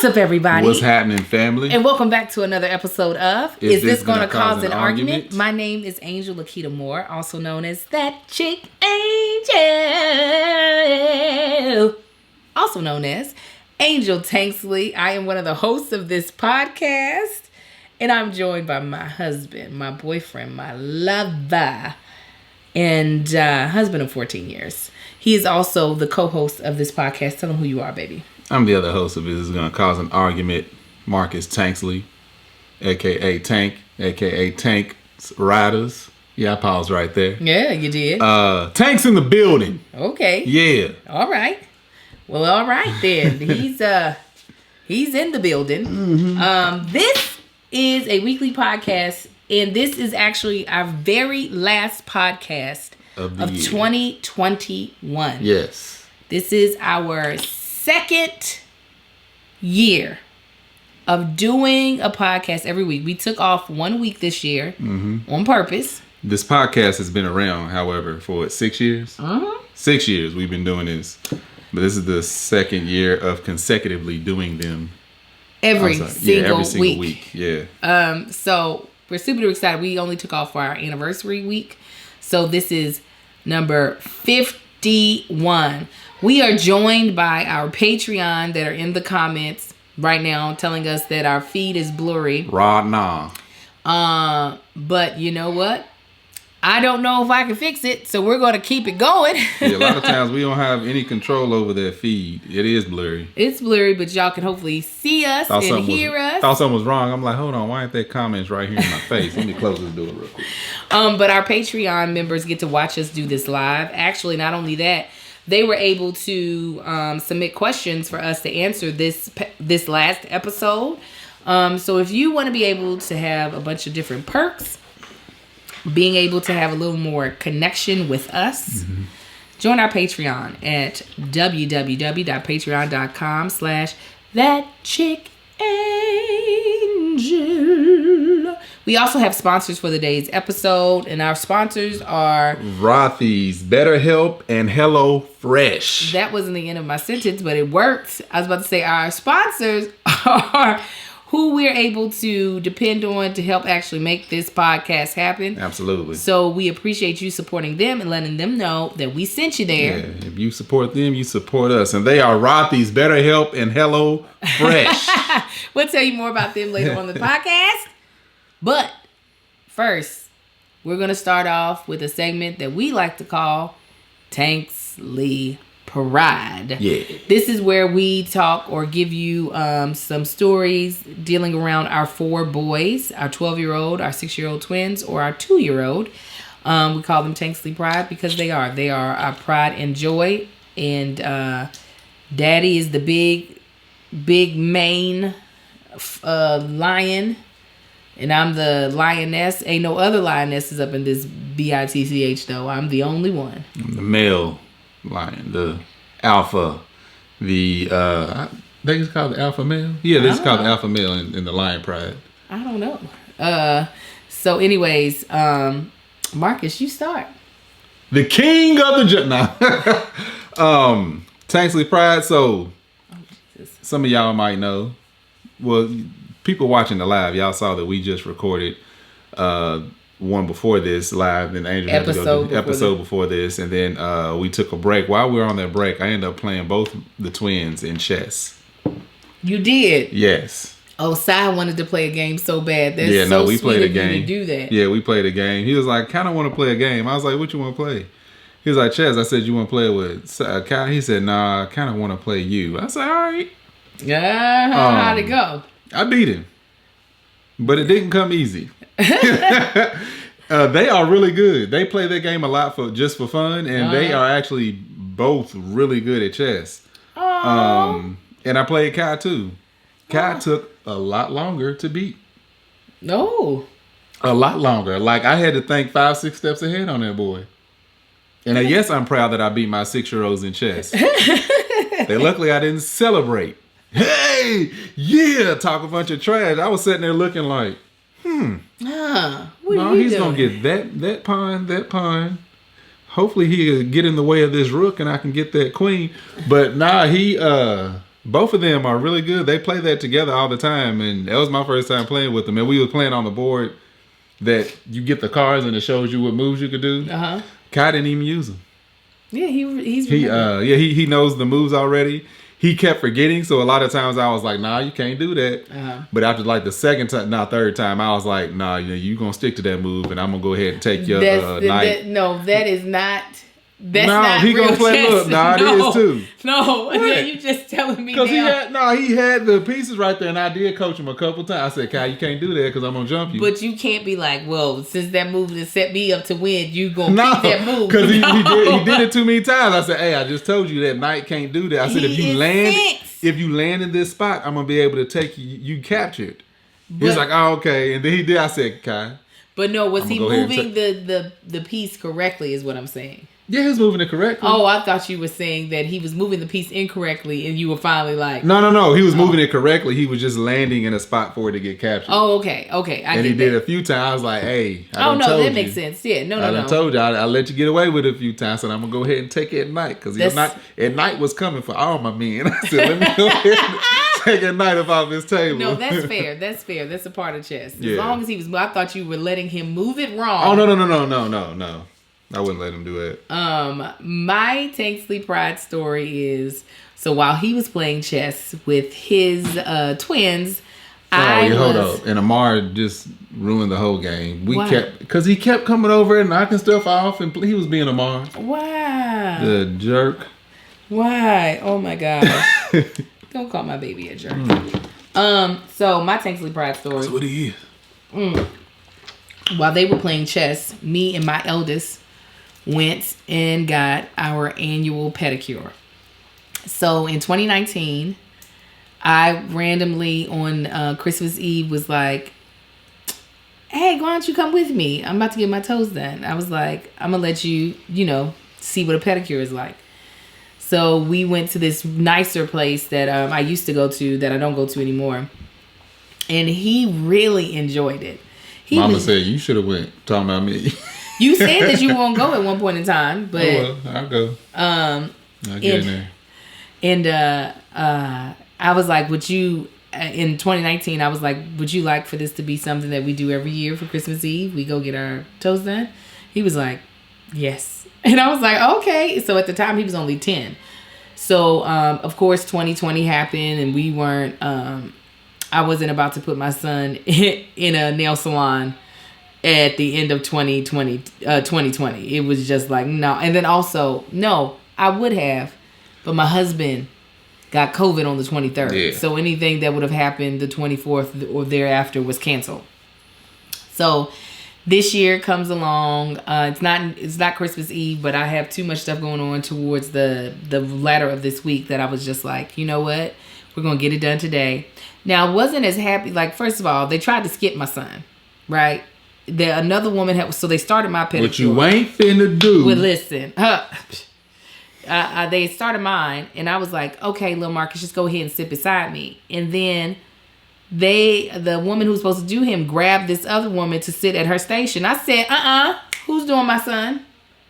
What's up, everybody? What's happening, family? And welcome back to another episode of Is This Gonna Cause an Argument? My name is Angel Lakita Moore, also known as ThatChickAngel, also known as Angel Tanksley. I am one of the hosts of this podcast, and I'm joined by my husband, my boyfriend, my lover, and husband of 14 years. He is also the co-host of this podcast. Tell him who you are, baby. I'm the other host of This Is Gonna Cause an Argument, Marcus Tanksley, a.k.a. Tank, a.k.a. Tank Riders. Yeah, I paused right there. Yeah, you did. Tank's in the building. Okay. Yeah. All right. Well, all right then. He's in the building. Mm-hmm. This is a weekly podcast, and this is actually our very last podcast of 2021. Yes. This is our second year of doing a podcast every week. We took off 1 week this year on purpose. This podcast has been around, however, for 6 years? 6 years we've been doing this. But this is the second year of consecutively doing them. Every single week. Yeah. So we're super excited. We only took off for our anniversary week. So this is number 51. We are joined by our Patreon that are in the comments right now telling us that our feed is blurry. Right now. But you know what? I don't know if I can fix it, so we're going to keep it going. Yeah, a lot of times we don't have any control over that feed. It is blurry. It's blurry, but y'all can hopefully see us and hear us. Thought something was wrong. I'm like, hold on, why aren't there comments right here in my face? Let me close this door real quick. But our Patreon members get to watch us do this live. Actually, not only that, they were able to submit questions for us to answer this last episode. So if you want to be able to have a bunch of different perks, being able to have a little more connection with us, join our Patreon at www.patreon.com/ThatChickAngel. We also have sponsors for the day's episode, and our sponsors are Rothy's, BetterHelp, and Hello Fresh. That wasn't the end of my sentence, but it worked. I was about to say our sponsors are who we're able to depend on to help actually make this podcast happen. Absolutely. So we appreciate you supporting them and letting them know that we sent you there. Yeah, if you support them, you support us. And they are Rothy's, BetterHelp, and Hello Fresh. We'll tell you more about them later on the podcast. But first, we're going to start off with a segment that we like to call Tanksley Pride. Yeah. This is where we talk or give you some stories dealing around our 4 boys, our 12-year-old, our 6-year-old twins, or our 2-year-old. We call them Tanksley Pride because they are our pride and joy. And Daddy is the big main lion, and I'm the lioness. Ain't no other lionesses up in this BITCH though. I'm the only one. I'm the male lion, the alpha, I think it's called the alpha male. Yeah, this is called the alpha male in the lion pride. I don't know. So anyways, Marcus, you start. The king of the Tanksley Pride. So some of y'all might know. Well, people watching the live, y'all saw that we just recorded one before this live, and Angel had to go to the episode before this, and then we took a break. While we were on that break, I ended up playing both the twins in chess. You did? Yes. Oh, Sai wanted to play a game so bad. We played a game. To do that. Yeah, we played a game. He was like, kind of want to play a game. I was like, what you want to play? He was like, chess. I said, you want to play with Kai? He said, nah, I kind of want to play you. I said, all right. How'd it go? I beat him, but it didn't come easy. They are really good. They play their game a lot just for fun, and they are actually both really good at chess. And I played Kai too. Kai took a lot longer to beat. No. A lot longer. Like I had to think 5-6 steps ahead on that boy. And yes, I'm proud that I beat my 6-year-olds in chess. Luckily I didn't celebrate. Hey, yeah, talk a bunch of trash. I was sitting there looking like, he's gonna get that pawn. Hopefully he'll get in the way of this rook and I can get that queen. But nah, he Both of them are really good. They play that together all the time, and that was my first time playing with them. And we were playing on the board that you get the cards and it shows you what moves you could do. Kai didn't even use them. Yeah, he knows the moves already. He kept forgetting, so a lot of times I was like, "Nah, you can't do that." But after like the second time, third time, I was like, "Nah, you gonna stick to that move, and I'm gonna go ahead and take your knight." That is not. That's no, not he real gonna play. chess. Look, it is too. No, yeah, you just telling me now. Because he had the pieces right there, and I did coach him a couple times. I said, "Kai, you can't do that because I'm gonna jump you." But you can't be like, "Well, since that move that set me up to win, you gonna keep that move." Because he did it too many times. I said, "Hey, I just told you that knight can't do that." I said, "If you land in this spot, I'm gonna be able to take you. You captured." He's like, "Oh, okay," and then he did. I said, "Kai." But no, was he moving the piece correctly? Is what I'm saying. Yeah, he was moving it correctly. Oh, I thought you were saying that he was moving the piece incorrectly, and you were finally like, No. He was moving it correctly. He was just landing in a spot for it to get captured. Oh, okay. And he did a few times. I was like, "Hey, that makes sense. Yeah, no. I told you, I let you get away with it a few times, so I'm gonna go ahead and take it at night because at night was coming for all my men." I said, "Let me go ahead and take a night off this table." No, that's fair. That's a part of chess. As long as he was, I thought you were letting him move it wrong. Oh no. I wouldn't let him do it. My Tanksley Pride story is, so while he was playing chess with his twins, hold up. And Amar just ruined the whole game. Because he kept coming over and knocking stuff off, and he was being Amar. Wow. The jerk. Why? Oh my gosh. Don't call my baby a jerk. So my Tanksley Pride story. That's what he is. While they were playing chess, me and my eldest went and got our annual pedicure. So in 2019, I randomly on Christmas Eve was like, "Hey, why don't you come with me? I'm about to get my toes done." I was like, "I'm gonna let you, see what a pedicure is like." So we went to this nicer place that I used to go to that I don't go to anymore, and he really enjoyed it. Mama said you should have went. Talking about me. You said that you won't go at one point in time, but I'll go. I'll get in there. And I was like, "Would you?" In 2019, I was like, "Would you like for this to be something that we do every year for Christmas Eve? We go get our toes done." He was like, "Yes," and I was like, "Okay." So at the time, he was only 10. So of course, 2020 happened, and we weren't. I wasn't about to put my son in a nail salon at the end of 2020. It was just like, no. And then also, no, I would have, but my husband got COVID on the 23rd. Yeah. So anything that would have happened the 24th or thereafter was canceled. So this year comes along. It's not Christmas Eve, but I have too much stuff going on towards the latter of this week that I was just like, you know what? We're going to get it done today. Now, I wasn't as happy. Like, first of all, they tried to skip my son, right? Another woman so they started my pedicure. What you ain't finna do. Well, listen. They started mine, and I was like, "Okay, little Marcus, just go ahead and sit beside me." And then the woman who was supposed to do him grabbed this other woman to sit at her station. I said, who's doing my son?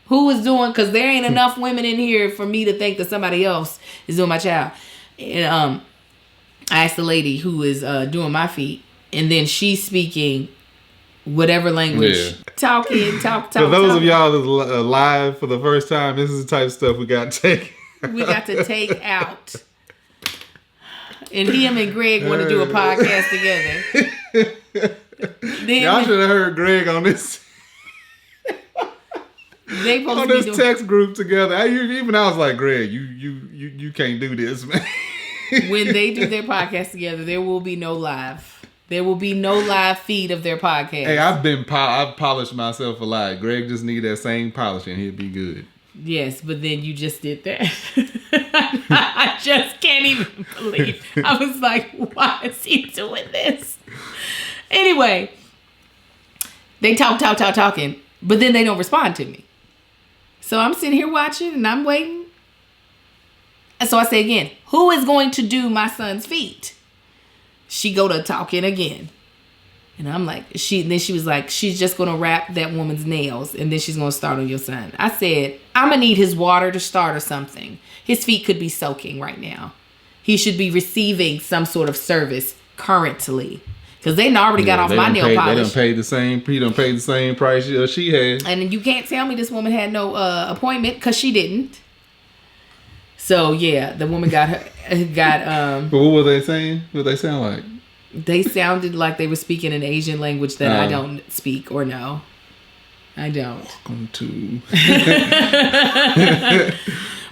Who is doing? Because there ain't enough women in here for me to think that somebody else is doing my child. And I asked the lady who is doing my feet, and then she's speaking whatever language, talking. For those of y'all that's live for the first time, this is the type of stuff we got to take. We got to take out. And him and Greg want to do a podcast together. Y'all should have heard Greg on this. They on this text group together. I was like, "Greg, you can't do this, man." When they do their podcast together, there will be no live. There will be no live feed of their podcast. Hey, I've polished myself a lot. Greg just need that same polishing. He'll be good. Yes, but then you just did that. I just can't even believe. I was like, why is he doing this? Anyway, they talking, but then they don't respond to me. So I'm sitting here watching and I'm waiting. And so I say again, who is going to do my son's feet? She go to talking again. And I'm like, she was like, she's just going to wrap that woman's nails and then she's going to start on your son. I said, I'm going to need his water to start or something. His feet could be soaking right now. he should be receiving some sort of service currently. Because they already got off my nail polish. He done paid the same price she had. And you can't tell me this woman had no appointment, because she didn't. So yeah, the woman got. But what were they saying? What they sound like? They sounded like they were speaking an Asian language that I don't speak or know. I don't. Welcome to.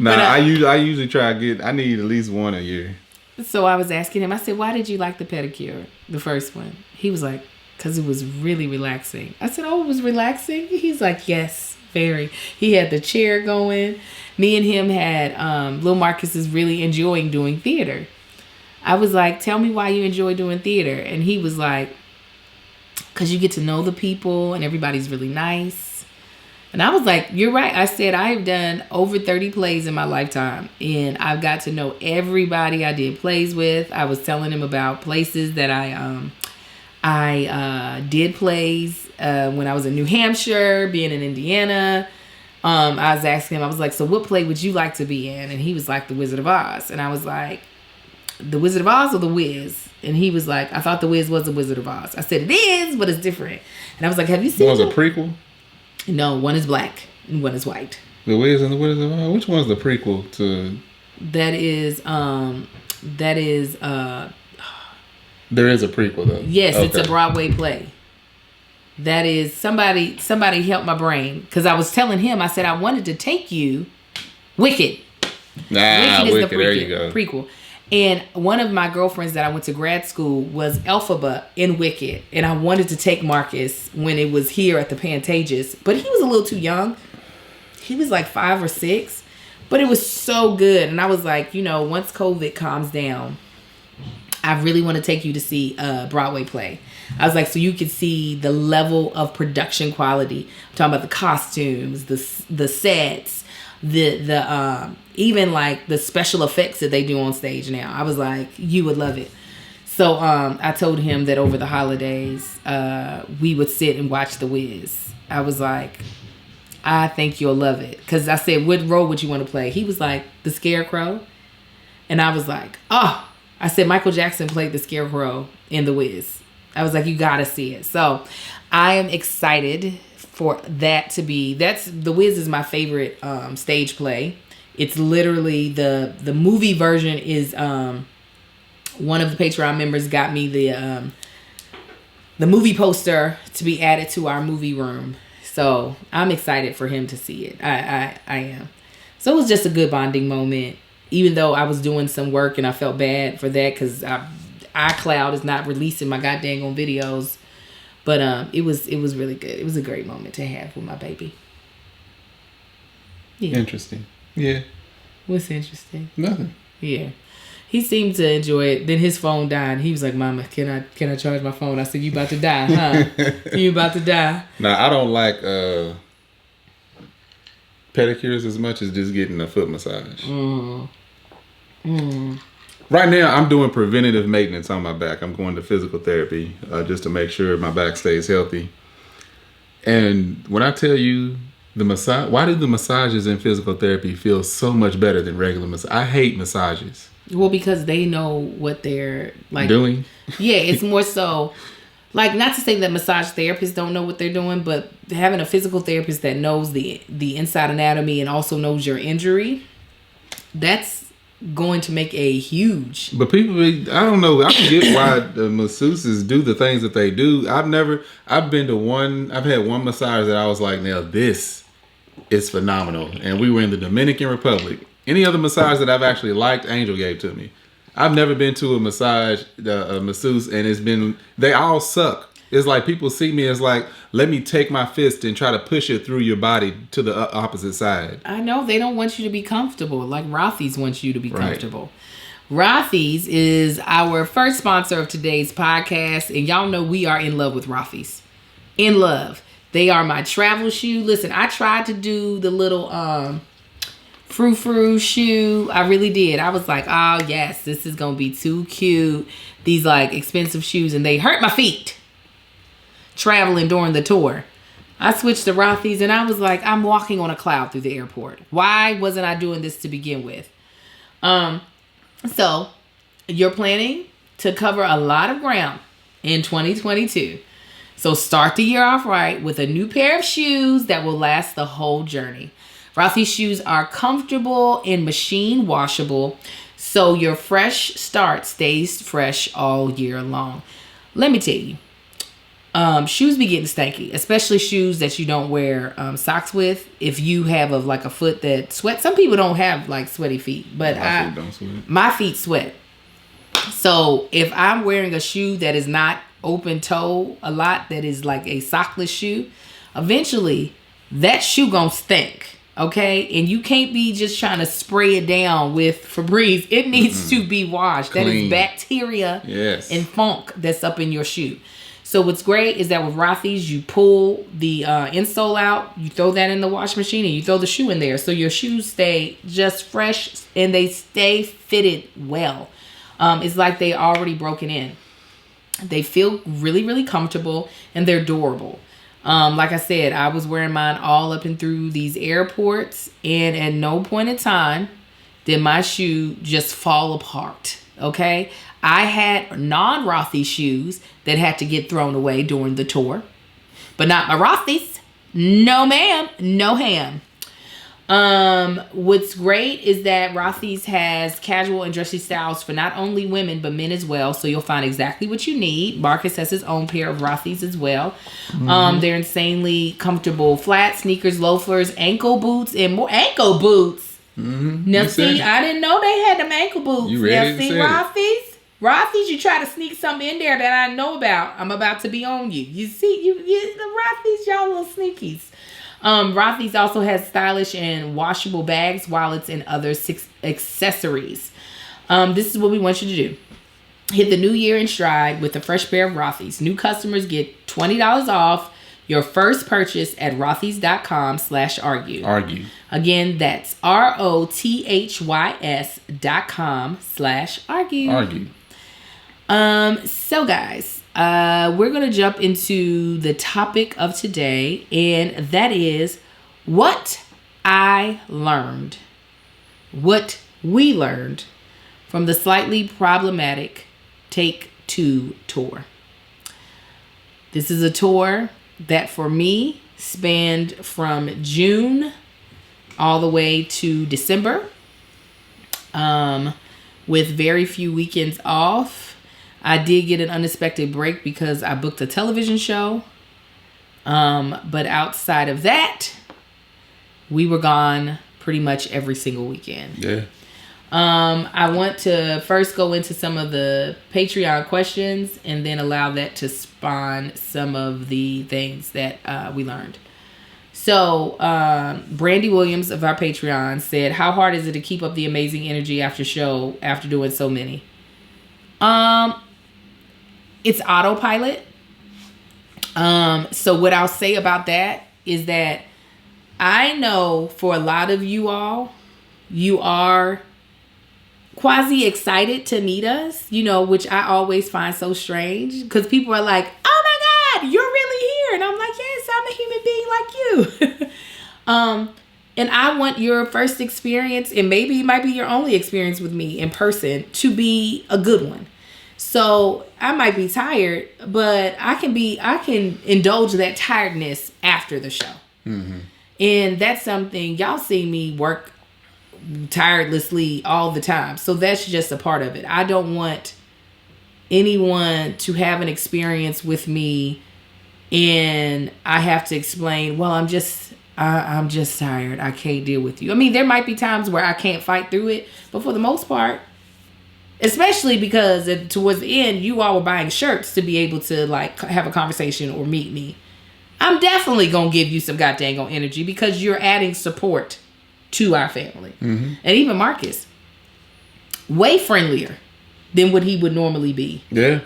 I usually try to get. I need at least one a year. So I was asking him. I said, "Why did you like the pedicure, the first one?" He was like, "Because it was really relaxing." I said, "Oh, it was relaxing?" He's like, "Yes, very." He had the chair going. Me and him had. Lil Marcus is really enjoying doing theater. I was like, "Tell me why you enjoy doing theater," and he was like, "Because you get to know the people and everybody's really nice." And I was like, "You're right." I said, "I have done over 30 plays in my lifetime, and I've got to know everybody I did plays with." I was telling him about places that I did plays when I was in New Hampshire, being in Indiana. I was asking him, I was like, "So what play would you like to be in?" And he was like, "The Wizard of Oz." And I was like, "The Wizard of Oz or The Wiz?" And he was like, "I thought The Wiz was The Wizard of Oz." I said, "It is, but it's different." And I was like, "Have you seen it?" Was a prequel? No, one is black and one is white. The Wiz and The Wizard of Oz? Which one's the prequel to? That is There is a prequel though. Yes, okay. It's a Broadway play. That is somebody help my brain, because I was telling him, I said I wanted to take you Wicked. Wicked is the there you go. Prequel. And one of my girlfriends that I went to grad school was Elphaba in Wicked. And I wanted to take Marcus when it was here at the Pantages. But he was a little too young. He was like 5 or 6. But it was so good. And I was like, once COVID calms down, I really want to take you to see a Broadway play. I was like, so you could see the level of production quality. I'm talking about the costumes, the sets, the even like the special effects that they do on stage now. I was like, you would love it. So I told him that over the holidays, we would sit and watch The Wiz. I was like, I think you'll love it. Because I said, what role would you want to play? He was like, the Scarecrow. And I was like, oh. I said, Michael Jackson played the Scarecrow in The Wiz. I was like, you got to see it. So I am excited for that to be, The Wiz is my favorite stage play. It's literally the movie version is one of the Patreon members got me the movie poster to be added to our movie room. So I'm excited for him to see it. I am. So it was just a good bonding moment, even though I was doing some work and I felt bad for that because iCloud is not releasing my goddamn on videos. But it was really good. It was a great moment to have with my baby. Yeah. Interesting. Yeah. What's interesting? Nothing. Yeah. He seemed to enjoy it. Then his phone died. He was like, "Mama, can I charge my phone?" I said, "You about to die, huh? You about to die." Now, I don't like pedicures as much as just getting a foot massage. Right now, I'm doing preventative maintenance on my back. I'm going to physical therapy just to make sure my back stays healthy. And when I tell you the massage, why do the massages in physical therapy feel so much better than regular massage? I hate massages. Well, because they know what they're like doing. Yeah, it's more so like, not to say that massage therapists don't know what they're doing, but having a physical therapist that knows the inside anatomy and also knows your injury, that's going to make a huge. But people, I don't know. I don't get why the masseuses do the things that they do. I've had one massage that I was like, now this is phenomenal. And we were in the Dominican Republic. Any other massage that I've actually liked, Angel gave to me. I've never been to a masseuse, and they all suck. It's like people see me as like, let me take my fist and try to push it through your body to the opposite side. I know, they don't want you to be comfortable. Like Rothy's wants you to be comfortable. Rothy's is our first sponsor of today's podcast, and y'all know we are in love with Rothy's. In love. They are my travel shoe. Listen, I tried to do the little frou-frou shoe. I really did. I was like, oh yes, this is gonna be too cute. These like expensive shoes, and they hurt my feet traveling during the tour. I switched to Rothy's, and I was like, I'm walking on a cloud through the airport. Why wasn't I doing this to begin with? So you're planning to cover a lot of ground in 2022. So start the year off right with a new pair of shoes that will last the whole journey. Rothy's shoes are comfortable and machine washable, so your fresh start stays fresh all year long. Let me tell you, shoes be getting stanky, especially shoes that you don't wear socks with. If you have a foot that sweats, some people don't have like sweaty feet, but my feet sweat. So if I'm wearing a shoe that is not open toe a lot, that is like a sockless shoe, eventually that shoe gonna stink. Okay, and you can't be just trying to spray it down with Febreze. It needs to be washed. Clean. That is bacteria and funk that's up in your shoe. So what's great is that with Rothy's, you pull the insole out, you throw that in the wash machine, and you throw the shoe in there. So your shoes stay just fresh and they stay fitted well. It's like they already broken in. They feel really, really comfortable and they're durable. Like I said, I was wearing mine all up and through these airports, and at no point in time did my shoe just fall apart. Okay, I had non-Rothy shoes that had to get thrown away during the tour, but not my Rothy's. No ma'am, no ham. What's great is that Rothy's has casual and dressy styles for not only women but men as well, so you'll find exactly what you need. Marcus has his own pair of Rothy's as well. They're insanely comfortable flat sneakers, loafers, ankle boots, and more ankle boots. Now see, I didn't know they had them ankle boots. You ready? Now see, Rothy's, you try to sneak something in there that I know about. I'm about to be on you. You see, the Rothy's, y'all little sneakies. Rothy's also has stylish and washable bags, wallets, and other accessories. This is what we want you to do. Hit the new year in stride with a fresh pair of Rothy's. New customers get $20 off your first purchase at rothys.com/argue. Argue. Again, that's rothys.com/argue. Argue. So guys, we're going to jump into the topic of today, and that is what I learned, what we learned from the slightly problematic Take 2 tour. This is a tour that for me spanned from June all the way to December, with very few weekends off. I did get an unexpected break because I booked a television show. But outside of that, we were gone pretty much every single weekend. Yeah. I want to first go into some of the Patreon questions and then allow that to spawn some of the things that we learned. So, Brandy Williams of our Patreon said, how hard is it to keep up the amazing energy after show after doing so many? It's autopilot. So what I'll say about that is that I know for a lot of you all, you are quasi excited to meet us, which I always find so strange because people are like, oh my God, you're really here. And I'm like, yes, I'm a human being like you. And I want your first experience, and maybe it might be your only experience with me in person, to be a good one. So I might be tired, but I can indulge that tiredness after the show. Mm-hmm. And that's something, y'all see me work tirelessly all the time. So that's just a part of it. I don't want anyone to have an experience with me and I have to explain, well, I'm just tired. I can't deal with you. I mean, there might be times where I can't fight through it, but for the most part, especially because towards the end, you all were buying shirts to be able to like have a conversation or meet me. I'm definitely going to give you some goddamn energy because you're adding support to our family. Mm-hmm. And even Marcus, way friendlier than what he would normally be. Yeah.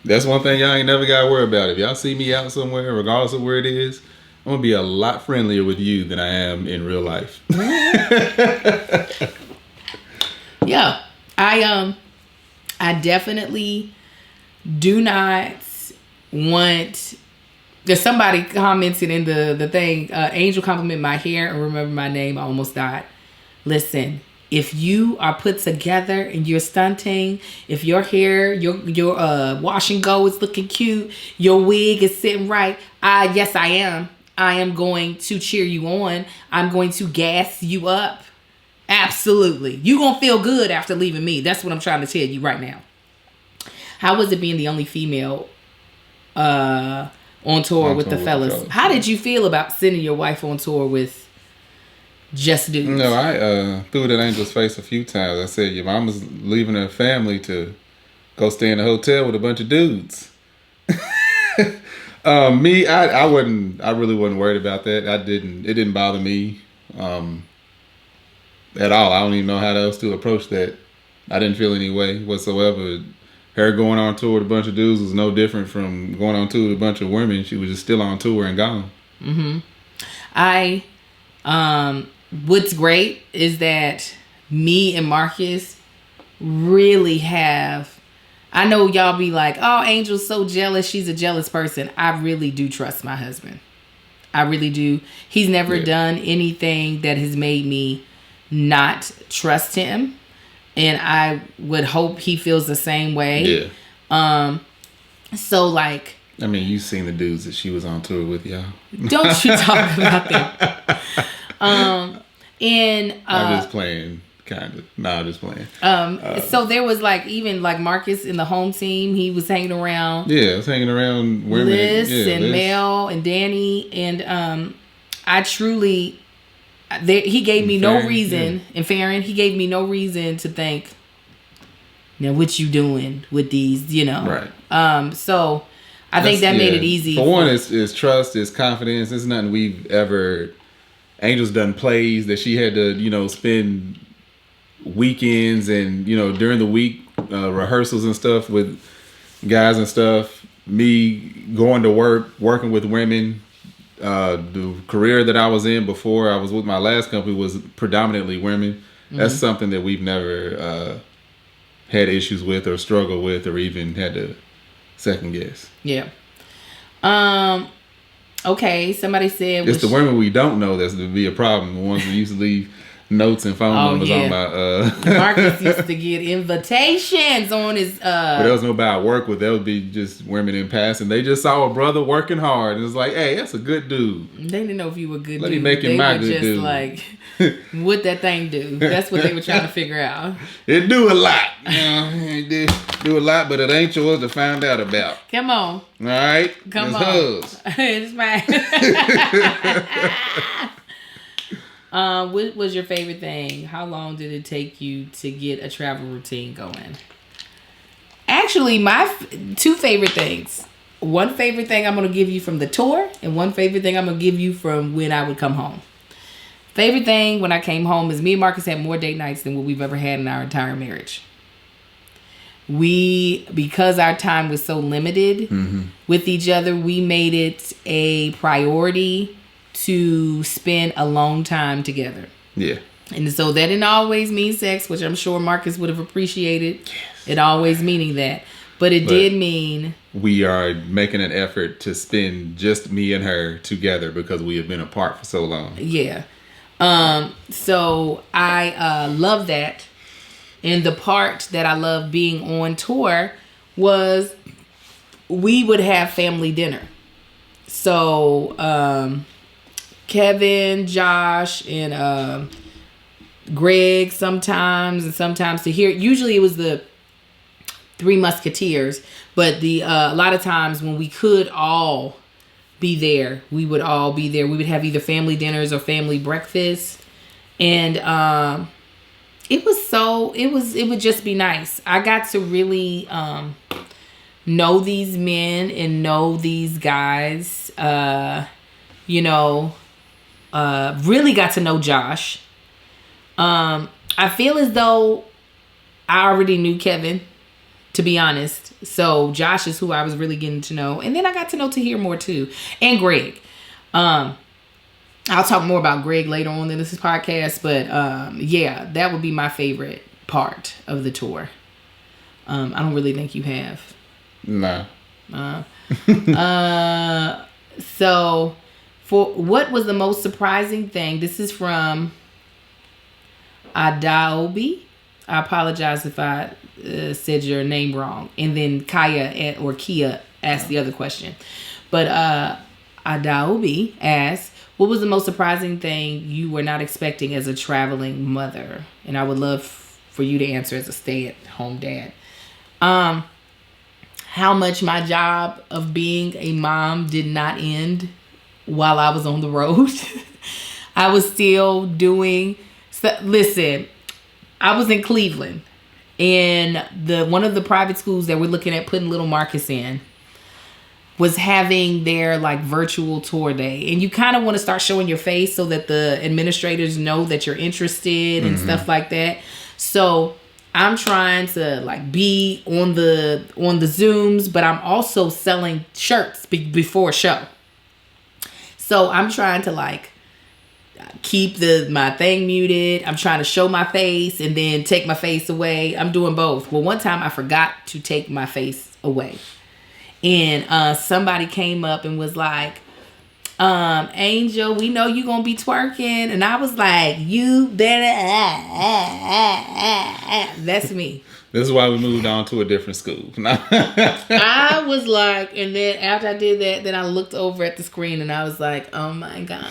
That's one thing y'all ain't never got to worry about. If y'all see me out somewhere, regardless of where it is, I'm going to be a lot friendlier with you than I am in real life. Yeah. I definitely do not want. There's somebody commented in the thing, Angel compliment my hair and remember my name, I almost died. Listen, if you are put together and you're stunting, if your hair, your wash and go is looking cute, your wig is sitting right, yes, I am. I am going to cheer you on. I'm going to gas you up. Absolutely. You're going to feel good after leaving me. That's what I'm trying to tell you right now. How was it being the only female on tour with the fellas? How did you feel about sending your wife on tour with just dudes? No, I threw it in Angel's face a few times. I said, your mama's leaving her family to go stay in a hotel with a bunch of dudes. Me, I really wasn't worried about that. It didn't bother me at all. I don't even know how else to approach that. I didn't feel any way whatsoever. Her going on tour with a bunch of dudes was no different from going on tour with a bunch of women. She was just still on tour and gone. What's great is that me and Marcus really have, I know y'all be like, oh, Angel's so jealous. She's a jealous person. I really do trust my husband. I really do. He's never done anything that has made me not trust him. And I would hope he feels the same way. Yeah. So like, I mean, you've seen the dudes that she was on tour with, y'all. Don't you talk about that. I'm just playing, kind of. No, I'm just playing. So there was like, even like Marcus in the home team, he was hanging around. Yeah, I was hanging around women. Liz and Mel and Danny. And I truly... he gave me no reason, and Farron, he gave me no reason to think, now what you doing with these, you know? Right. So I think that made it easy. For one, it's trust, it's confidence. It's nothing we've ever... Angel's done plays that she had to, spend weekends and, during the week, rehearsals and stuff with guys and stuff. Me going to work, working with women. The career that I was in before I was with my last company was predominantly women. That's something that we've never had issues with or struggled with or even had to second guess. Yeah. Okay, somebody said... It's the women we don't know that's to be a problem. The ones who used to leave notes and phone numbers on my... Marcus used to get invitations on his... But there was nobody I work with. There would be just women in passing. They just saw a brother working hard. And it was like, hey, that's a good dude. They didn't know if you were a good Let dude. me make him my good dude. Like, what that thing do? That's what they were trying to figure out. It do a lot. It do a lot, but it ain't yours to find out about. Come on. All right? Come it's on. Hers. It's mine. What was your favorite thing? How long did it take you to get a travel routine going? Actually, my two favorite things. One favorite thing I'm going to give you from the tour, and one favorite thing I'm going to give you from when I would come home. Favorite thing when I came home is me and Marcus had more date nights than what we've ever had in our entire marriage. Because our time was so limited with each other, we made it a priority to spend a long time together. Yeah. And so that didn't always mean sex, which I'm sure Marcus would have appreciated. Yes. It always meaning that. But it did mean... We are making an effort to spend just me and her together because we have been apart for so long. Yeah. So I love that. And the part that I love being on tour was we would have family dinner. So Kevin, Josh, and Greg sometimes, and sometimes to hear. Usually it was the Three Musketeers, but a lot of times when we could all be there, we would all be there. We would have either family dinners or family breakfast, and it would just be nice. I got to really know these men and know these guys. Really got to know Josh. I feel as though I already knew Kevin, to be honest. So Josh is who I was really getting to know. And then I got to know Tahir more too. And Greg. I'll talk more about Greg later on in this podcast. But yeah, that would be my favorite part of the tour. I don't really think you have. No. So for what was the most surprising thing? This is from Adaobi. I apologize if I said your name wrong. And then Kia asked the other question. But Adaobi asked, what was the most surprising thing you were not expecting as a traveling mother? And I would love for you to answer as a stay-at-home dad. How much my job of being a mom did not end while I was on the road. I was still doing... Listen, I was in Cleveland, and one of the private schools that we're looking at putting little Marcus in was having their like virtual tour day. And you kind of want to start showing your face so that the administrators know that you're interested and stuff like that. So I'm trying to like be on the Zooms, but I'm also selling shirts before show. So I'm trying to like keep my thing muted. I'm trying to show my face and then take my face away. I'm doing both. Well, one time I forgot to take my face away. And somebody came up and was like, Angel, we know you gonna be twerking. And I was like, you better. That's me. This is why we moved on to a different school. I was like, and then after I did that, then I looked over at the screen and I was like, oh my God.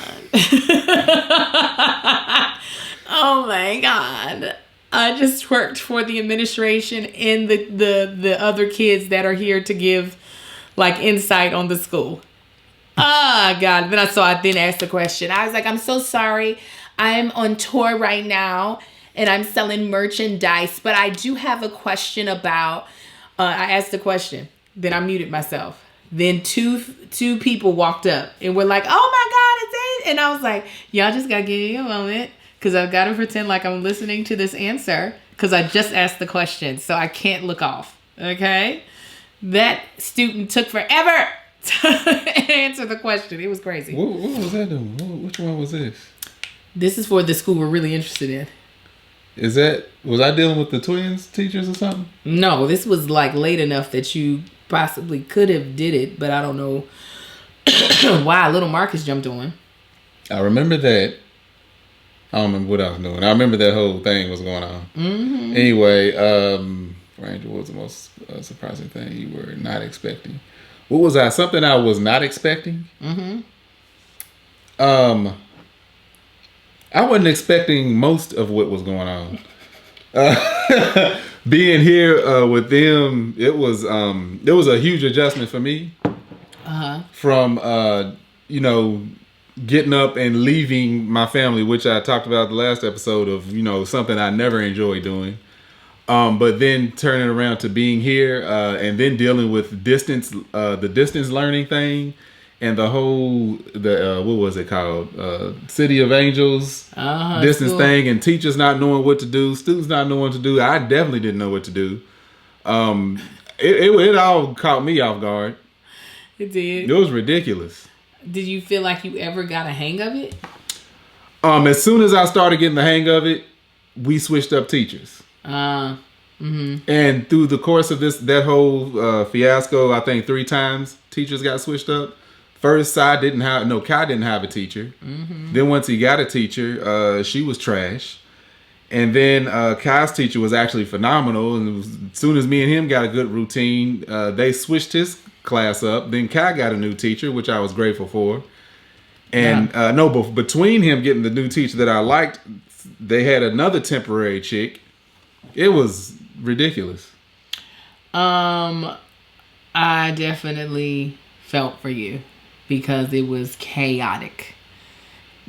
Oh my God. I just twerked for the administration and the other kids that are here to give like insight on the school. Oh God. Then I asked the question. I was like, I'm so sorry. I'm on tour right now. And I'm selling merchandise, but I do have a question about, I asked the question, then I muted myself. Then two people walked up and were like, oh my God, it's it. And I was like, y'all just gotta give me a moment because I've got to pretend like I'm listening to this answer because I just asked the question. So I can't look off, okay? That student took forever to answer the question. It was crazy. What was that doing? Which one was this? This is for the school we're really interested in. Was I dealing with the twins teachers or something? No, this was like late enough that you possibly could have did it, but I don't know why little Marcus jumped on. I remember that. I don't remember what I was doing. I remember that whole thing was going on. Mm-hmm. Anyway, Ranger, what was the most surprising thing you were not expecting? What was that? Something I was not expecting? Mm-hmm. I wasn't expecting most of what was going on. Being here with them, it was a huge adjustment for me. From getting up and leaving my family, which I talked about the last episode of something I never enjoyed doing. But then turning around to being here and then dealing with the distance learning thing. And the whole, what was it called? City of Angels distance thing, and teachers not knowing what to do, students not knowing what to do. I definitely didn't know what to do. It all caught me off guard. It did. It was ridiculous. Did you feel like you ever got a hang of it? As soon as I started getting the hang of it, we switched up teachers. Mm-hmm. And through the course of that whole fiasco, I think 3 times teachers got switched up. First, Kai didn't have a teacher. Mm-hmm. Then once he got a teacher, she was trash. And then Kai's teacher was actually phenomenal. And as soon as me and him got a good routine, they switched his class up. Then Kai got a new teacher, which I was grateful for. And but between him getting the new teacher that I liked, they had another temporary chick. It was ridiculous. I definitely felt for you. Because it was chaotic,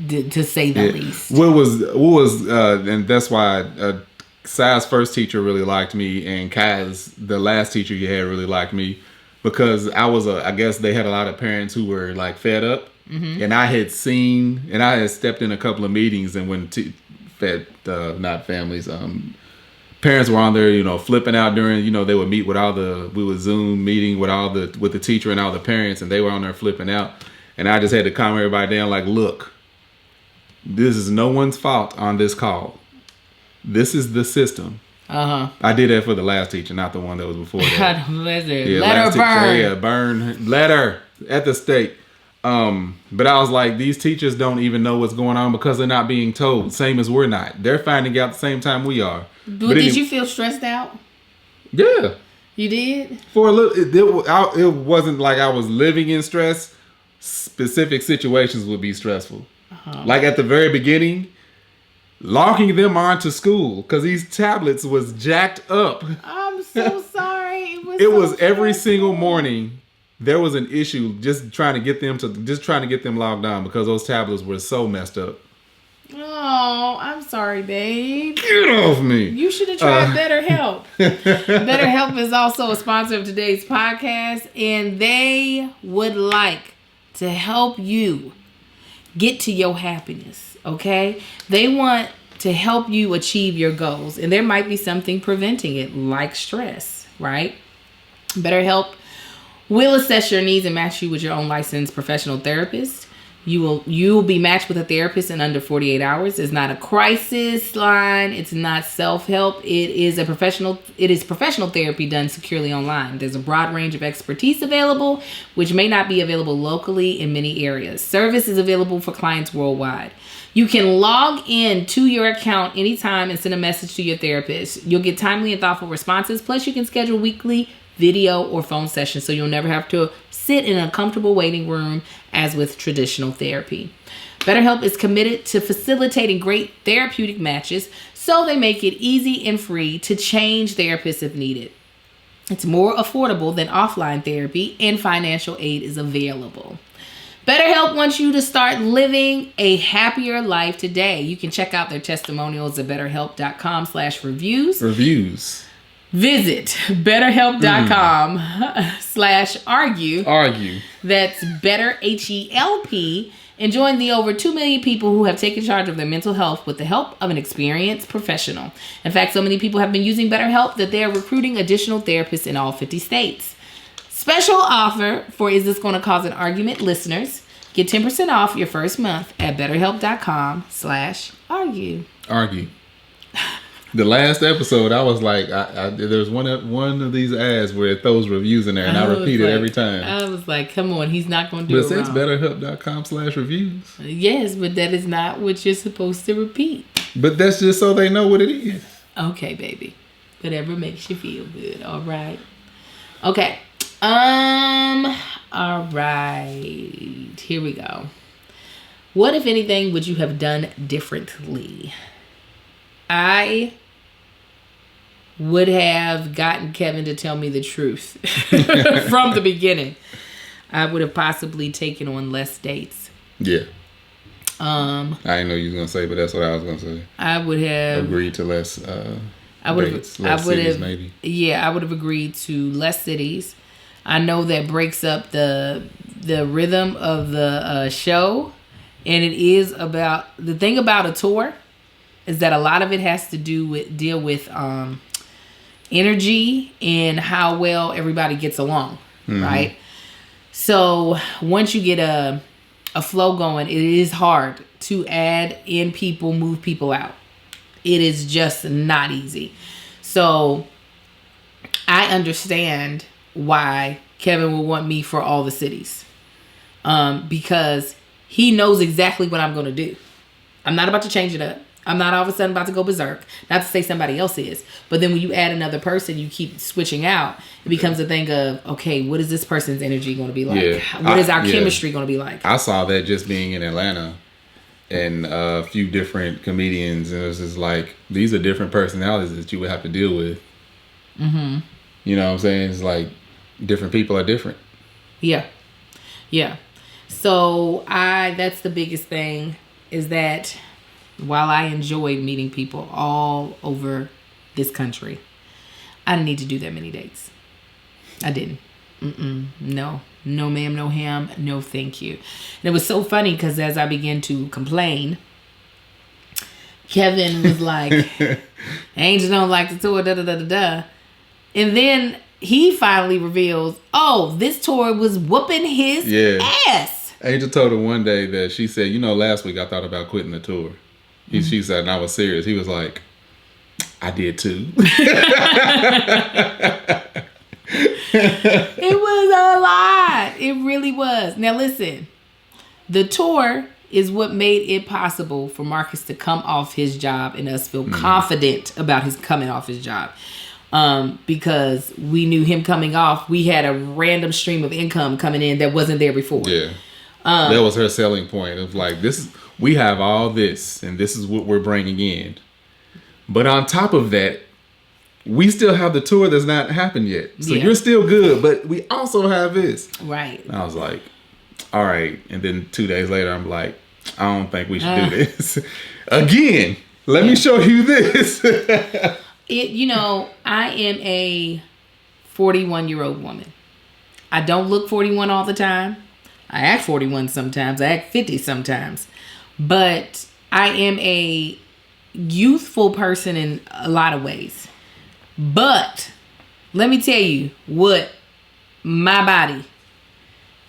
to say the least. What was, and that's why Sai's first teacher really liked me, and Kai's the last teacher he had really liked me, because I guess they had a lot of parents who were like fed up, and I had stepped in a couple of meetings, and when parents were on there, flipping out during, they would meet we would Zoom meeting with the teacher and all the parents, and they were on there flipping out. And I just had to calm everybody down like, look, this is no one's fault on this call. This is the system. I did that for the last teacher, not the one that was before that. Let her burn. Burn. Let her at the stake. But I was like, these teachers don't even know what's going on because they're not being told. Same as we're not. They're finding out the same time we are. But did you feel stressed out? Yeah. You did? For a little, it wasn't like I was living in stress. Specific situations would be stressful. Like at the very beginning, logging them onto school because these tablets was jacked up. I'm so sorry. It was every single morning. There was an issue just trying to get them logged on because those tablets were so messed up. Oh, I'm sorry, babe. Get off me. You should have tried BetterHelp. BetterHelp is also a sponsor of today's podcast, and they would like to help you get to your happiness, okay? They want to help you achieve your goals, and there might be something preventing it, like stress, right? BetterHelp will assess your needs and match you with your own licensed professional therapist. You will be matched with a therapist in under 48 hours. It's not a crisis line. It's not self-help. It is professional therapy done securely online. There's a broad range of expertise available, which may not be available locally in many areas. Service is available for clients worldwide. You can log in to your account anytime and send a message to your therapist. You'll get timely and thoughtful responses. Plus, you can schedule weekly video or phone sessions, so you'll never have to sit in a comfortable waiting room as with traditional therapy. BetterHelp is committed to facilitating great therapeutic matches, so they make it easy and free to change therapists if needed. It's more affordable than offline therapy, and financial aid is available. BetterHelp wants you to start living a happier life today. You can check out their testimonials at betterhelp.com/reviews. Visit betterhelp.com/argue. That's better, HELP, and join the over 2 million people who have taken charge of their mental health with the help of an experienced professional. In fact, so many people have been using BetterHelp that they are recruiting additional therapists in all 50 states. Special offer for Is This Gonna Cause an Argument listeners. Get 10% off your first month at betterhelp.com/argue. The last episode, I was like, there's one of these ads where it throws reviews in there, and I repeat it every time. I was like, come on, he's not going to do it wrong. But it says betterhelp.com/reviews. Yes, but that is not what you're supposed to repeat. But that's just so they know what it is. Okay, baby. Whatever makes you feel good. All right. Okay. All right. Here we go. What, if anything, would you have done differently? I would have gotten Kevin to tell me the truth from the beginning. I would have possibly taken on less dates. Yeah. I didn't know you was gonna say, but that's what I was gonna say. I would have agreed to less dates, less cities, maybe. Yeah, I would have agreed to less cities. I know that breaks up the rhythm of the show, and it is about the thing about a tour. Is that a lot of it has to deal with energy and how well everybody gets along, right? So once you get a flow going, it is hard to add in people, move people out. It is just not easy. So I understand why Kevin will want me for all the cities, because he knows exactly what I'm going to do. I'm not about to change it up. I'm not all of a sudden about to go berserk. Not to say somebody else is. But then when you add another person, you keep switching out. It becomes a thing of, okay, what is this person's energy going to be like? Yeah. What is our chemistry going to be like? I saw that just being in Atlanta and a few different comedians. And it was just like, these are different personalities that you would have to deal with. Mm-hmm. You know what I'm saying? It's like, different people are different. Yeah. Yeah. So that's the biggest thing, is that while I enjoyed meeting people all over this country, I didn't need to do that many dates. I didn't. No ma'am, no ham, no thank you. And it was so funny because as I began to complain, Kevin was like, Angel don't like the tour, da-da-da-da-da. And then he finally reveals, oh, this tour was whooping his ass. Angel told her one day that she said, last week I thought about quitting the tour. She said, and I was serious. He was like, I did too. It was a lot. It really was. Now listen, The tour is what made it possible for Marcus to come off his job and us feel confident about his coming off his job. Because we knew him coming off, we had a random stream of income coming in that wasn't there before. Yeah. That was her selling point of like, we have all this and this is what we're bringing in. But on top of that, we still have the tour that's not happened yet. So you're still good, but we also have this. Right. And I was like, all right. And then 2 days later, I'm like, I don't think we should do this. Again, let me show you this. I am a 41-year-old woman. I don't look 41 all the time. I act 41 sometimes. I act 50 sometimes. But I am a youthful person in a lot of ways. But let me tell you what my body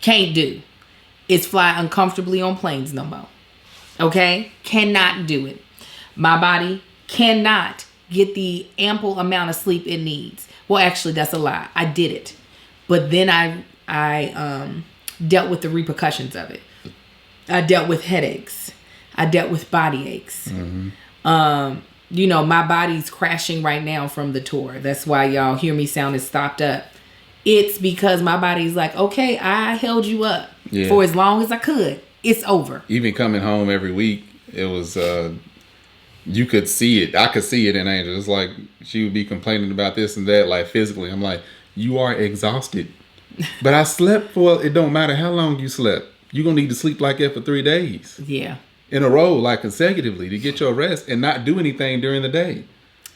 can't do is fly uncomfortably on planes no more. Okay? Cannot do it. My body cannot get the ample amount of sleep it needs. Well, actually, that's a lie. I did it. But then I dealt with the repercussions of it. I dealt with headaches. I dealt with body aches. My body's crashing right now from the tour. That's why y'all hear me sounding stopped up. It's because my body's like, okay, I held you up for as long as I could. It's over. Even coming home every week, it was, you could see it. I could see it in Angel. It's like she would be complaining about this and that, like physically. I'm like, you are exhausted. But I slept for, it don't matter how long you slept. You're going to need to sleep like that for 3 days. Yeah. In a row, like consecutively, to get your rest and not do anything during the day.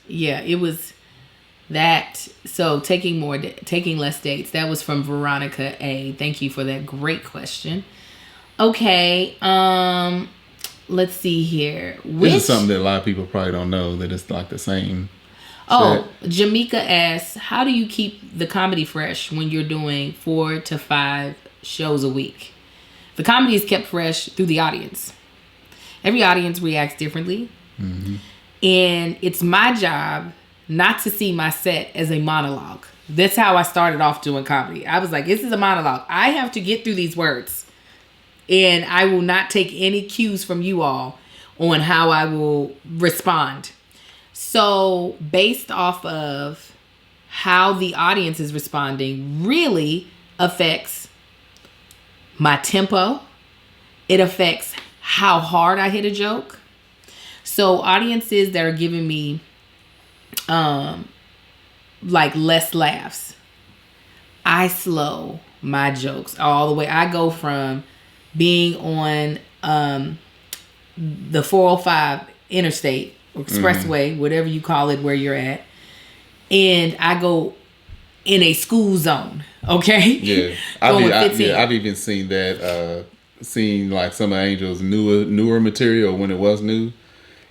Yeah, it was that. So taking less dates. That was from Veronica A. Thank you for that great question. Okay, let's see here. This is something that a lot of people probably don't know, that it's like the same. Oh, Jamaica asks, how do you keep the comedy fresh when you're doing 4 to 5 shows a week? The comedy is kept fresh through the audience. Every audience reacts differently. Mm-hmm. And it's my job not to see my set as a monologue. That's how I started off doing comedy. I was like, this is a monologue. I have to get through these words. And I will not take any cues from you all on how I will respond. So based off of how the audience is responding really affects my tempo. It affects how hard I hit a joke. So audiences that are giving me like less laughs, I slow my jokes all the way. I go from being on the 405 interstate or expressway, whatever you call it, where you're at, and I go in a school zone. Okay. Yeah, I've even seen that. Seen like some of Angel's newer material when it was new.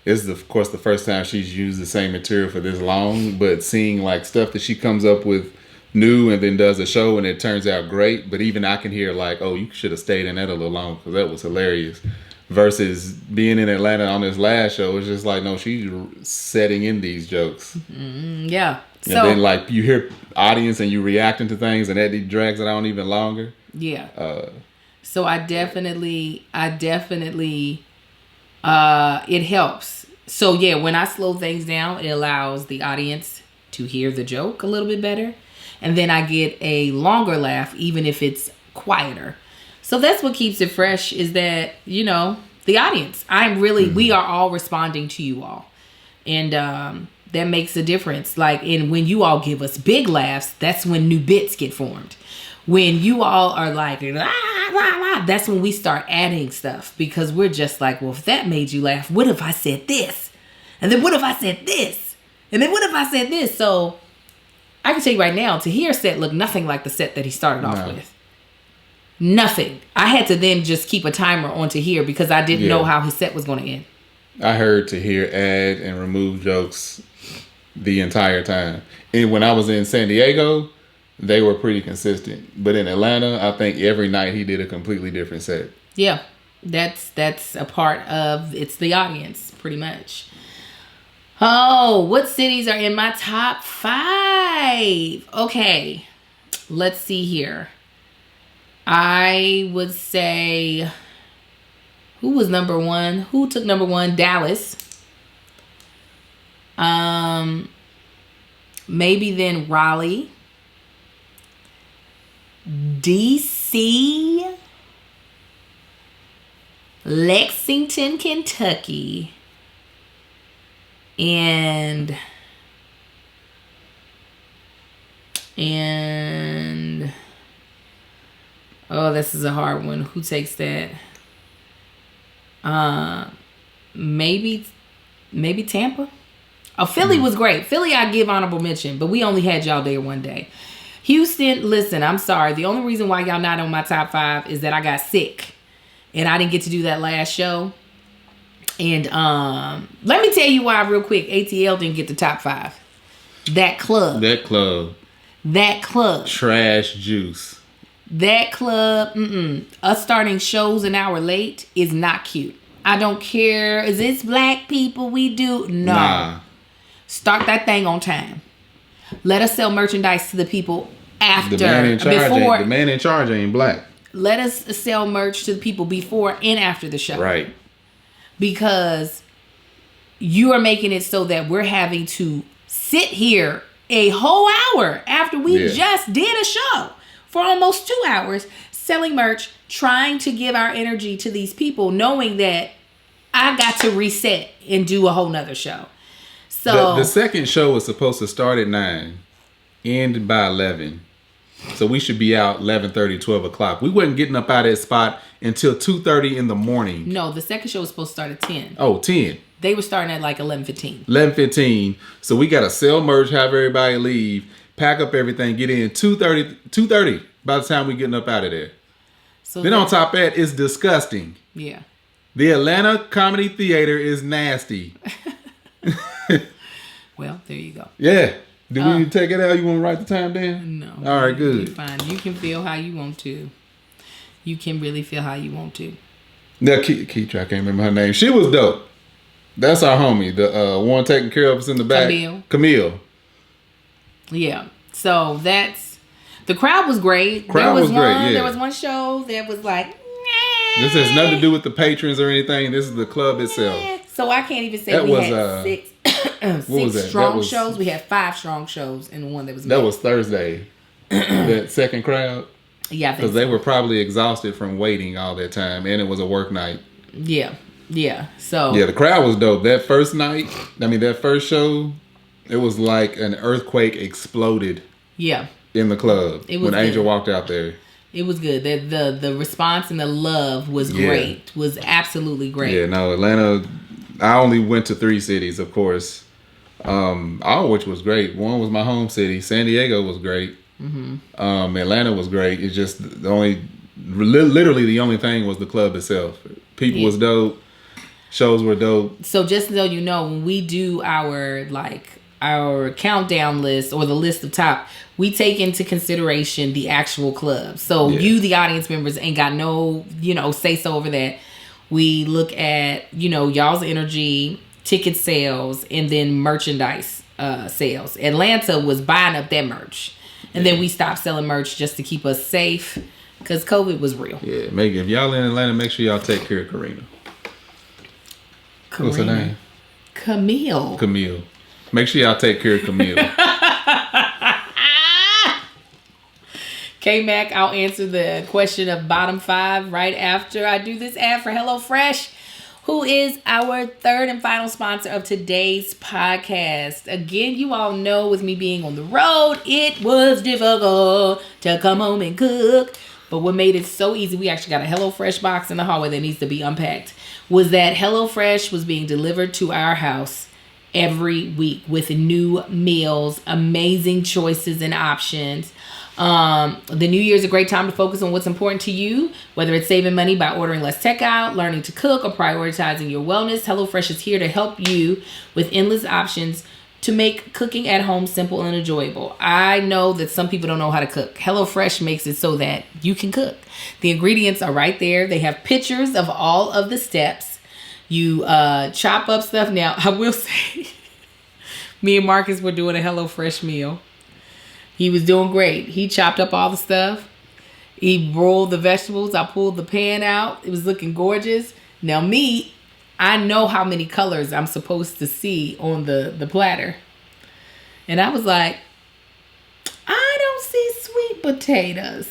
This is of course the first time she's used the same material for this long, but seeing like stuff that she comes up with new and then does a show and it turns out great. But even I can hear like, oh, you should have stayed in that a little longer because that was hilarious. Versus being in Atlanta on this last show, it's just like, no, she's setting in these jokes. Yeah. And then like you hear audience and you reacting to things and that drags it on even longer. Yeah. So I definitely, it helps. So yeah, when I slow things down, it allows the audience to hear the joke a little bit better. And then I get a longer laugh, even if it's quieter. So that's what keeps it fresh is that, the audience. We are all responding to you all. And that makes a difference. Like, and when you all give us big laughs, that's when new bits get formed. When you all are like, la, la, la, that's when we start adding stuff because we're just like, well, if that made you laugh, what if I said this? And then what if I said this? And then what if I said this? So I can tell you right now, Tahir's set looked nothing like the set that he started off with. Nothing. I had to then just keep a timer on Tahir because I didn't know how his set was going to end. I heard Tahir add and remove jokes the entire time. And when I was in San Diego, they were pretty consistent. But in Atlanta, I think every night he did a completely different set. Yeah. That's a part of, it's the audience, pretty much. Oh, what cities are in my top 5? Okay. Let's see here. I would say Who was number one? Who took number one? Dallas. Maybe then Raleigh. DC. Lexington, Kentucky. And oh, this is a hard one. Who takes that? Maybe Tampa. Oh, Philly was great. Philly, I give honorable mention, but we only had y'all there one day. Houston, listen, I'm sorry. The only reason why y'all not on my top 5 is that I got sick and I didn't get to do that last show. And let me tell you why real quick. ATL didn't get the top 5. That club. Trash juice. That club, us starting shows an hour late is not cute. I don't care. Is this black people we do? No. Nah. Start that thing on time. Let us sell merchandise to the people after. The man in charge ain't black. Let us sell merch to the people before and after the show. Right. Because you are making it so that we're having to sit here a whole hour after we just did a show for almost 2 hours selling merch, trying to give our energy to these people, knowing that I got to reset and do a whole nother show. So the second show was supposed to start at 9, end by 11. So we should be out 11:30, 12 o'clock. We wasn't getting up out of that spot until 2:30 in the morning. No, the second show was supposed to start at 10. Oh, 10. They were starting at like 11:15. 11:15. So we got to sell merch, have everybody leave, pack up everything, get in 2:30 by the time we getting up out of there. So then on top of that, it's disgusting. Yeah. The Atlanta Comedy Theater is nasty. Well, there you go. Yeah. Do we need to take it out? You want to write the time down? No. All right, good. Fine. You can feel how you want to. You can really feel how you want to. Now, Keitra, I can't remember her name. She was dope. That's our homie. The one taking care of us in the back. Camille. Yeah. So that's... The crowd was great. There was one show that was like... Nah. This has nothing to do with the patrons or anything. This is the club itself. So I can't even say we had six strong shows. We had 5 strong shows and the one that was... That was Thursday. That second crowd. Yeah, because they were probably exhausted from waiting all that time, and it was a work night. Yeah. So yeah, the crowd was dope. That first night, that first show, it was like an earthquake exploded. Yeah. In the club when Angel walked out there. It was good. The response and the love was great. Was absolutely great. Yeah, no, Atlanta. I only went to 3 cities, of course. All of which was great. One was my home city. San Diego was great. Mm-hmm. Atlanta was great. It's just literally the only thing was the club itself. People was dope. Shows were dope. So just so you know, when we do our countdown list or the list of top, we take into consideration the actual club. So you, the audience members, ain't got no, say so over that. We look at, y'all's energy, ticket sales, and then merchandise sales. Atlanta was buying up that merch. And then we stopped selling merch just to keep us safe because COVID was real. Yeah, Megan, if y'all in Atlanta, make sure y'all take care of Karina. What's her name? Camille. Make sure y'all take care of Camille. K-Mac, I'll answer the question of bottom 5 right after I do this ad for HelloFresh, who is our third and final sponsor of today's podcast. Again, you all know with me being on the road, it was difficult to come home and cook. But what made it so easy, we actually got a HelloFresh box in the hallway that needs to be unpacked, was that HelloFresh was being delivered to our house every week with new meals, amazing choices and options. The new year is a great time to focus on what's important to you, whether it's saving money by ordering less takeout, learning to cook, or prioritizing your wellness. HelloFresh is here to help you with endless options to make cooking at home simple and enjoyable. I know that some people don't know how to cook. HelloFresh makes it so that you can cook. The ingredients are right there. They have pictures of all of the steps. You chop up stuff. Now, I will say, me and Marcus were doing a HelloFresh meal. He was doing great. He chopped up all the stuff. He rolled the vegetables. I pulled the pan out. It was looking gorgeous. Now me, I know how many colors I'm supposed to see on the platter. And I was like, I don't see sweet potatoes.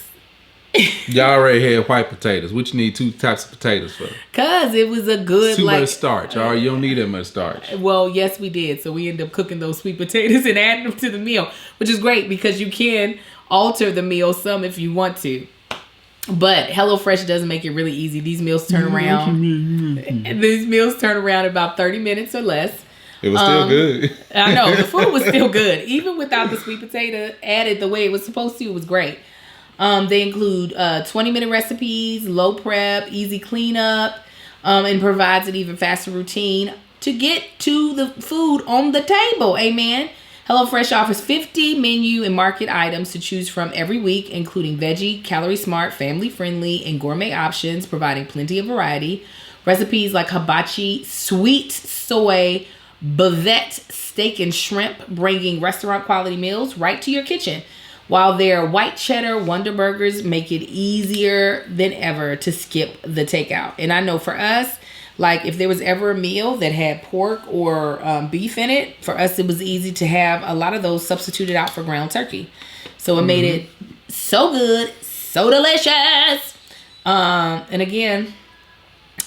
Y'all already had white potatoes. What you need 2 types of potatoes for? Cause it was a good Too much starch. All right, you don't need that much starch. Well, yes, we did. So we ended up cooking those sweet potatoes and adding them to the meal, which is great because you can alter the meal some if you want to. But HelloFresh does make it really easy. These meals turn around. These meals turn around in about 30 minutes or less. It was still good. I know the food was still good, even without the sweet potato added the way it was supposed to. It was great. They include 20-minute recipes, low prep, easy cleanup, and provides an even faster routine to get to the food on the table. Amen. HelloFresh offers 50 menu and market items to choose from every week, including veggie, calorie smart, family friendly, and gourmet options, providing plenty of variety. Recipes like hibachi, sweet soy, bavette, steak and shrimp, bringing restaurant quality meals right to your kitchen. While their white cheddar Wonder Burgers make it easier than ever to skip the takeout. And I know for us, like if there was ever a meal that had pork or beef in it, for us it was easy to have a lot of those substituted out for ground turkey. So it made it so good, so delicious. And again,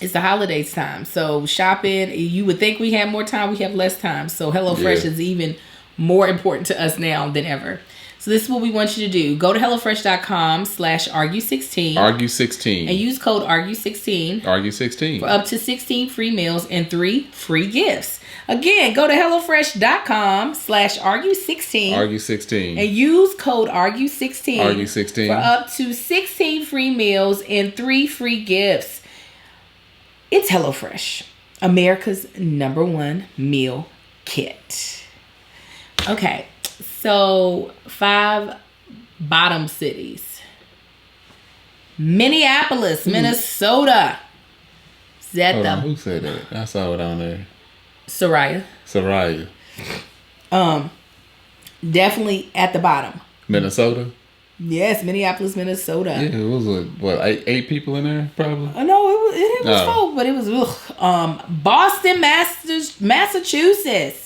it's the holidays time. So shopping, you would think we have more time, we have less time. So HelloFresh is even more important to us now than ever. So this is what we want you to do. Go to HelloFresh.com/argue16. Argue16. And use code argue16. Argue16. For up to 16 free meals and 3 free gifts. Again, go to HelloFresh.com/argue16. Argue16. And use code argue16. Argue16. For up to 16 free meals and 3 free gifts. It's HelloFresh, America's #1 meal kit. Okay. So, 5 bottom cities. Minneapolis, Minnesota. Is that who said that? I saw it on there. Soraya. Definitely at the bottom. Minnesota? Yes, Minneapolis, Minnesota. Yeah, it was what, 8 people in there, probably? No, it was 4, but it was Boston, Massachusetts.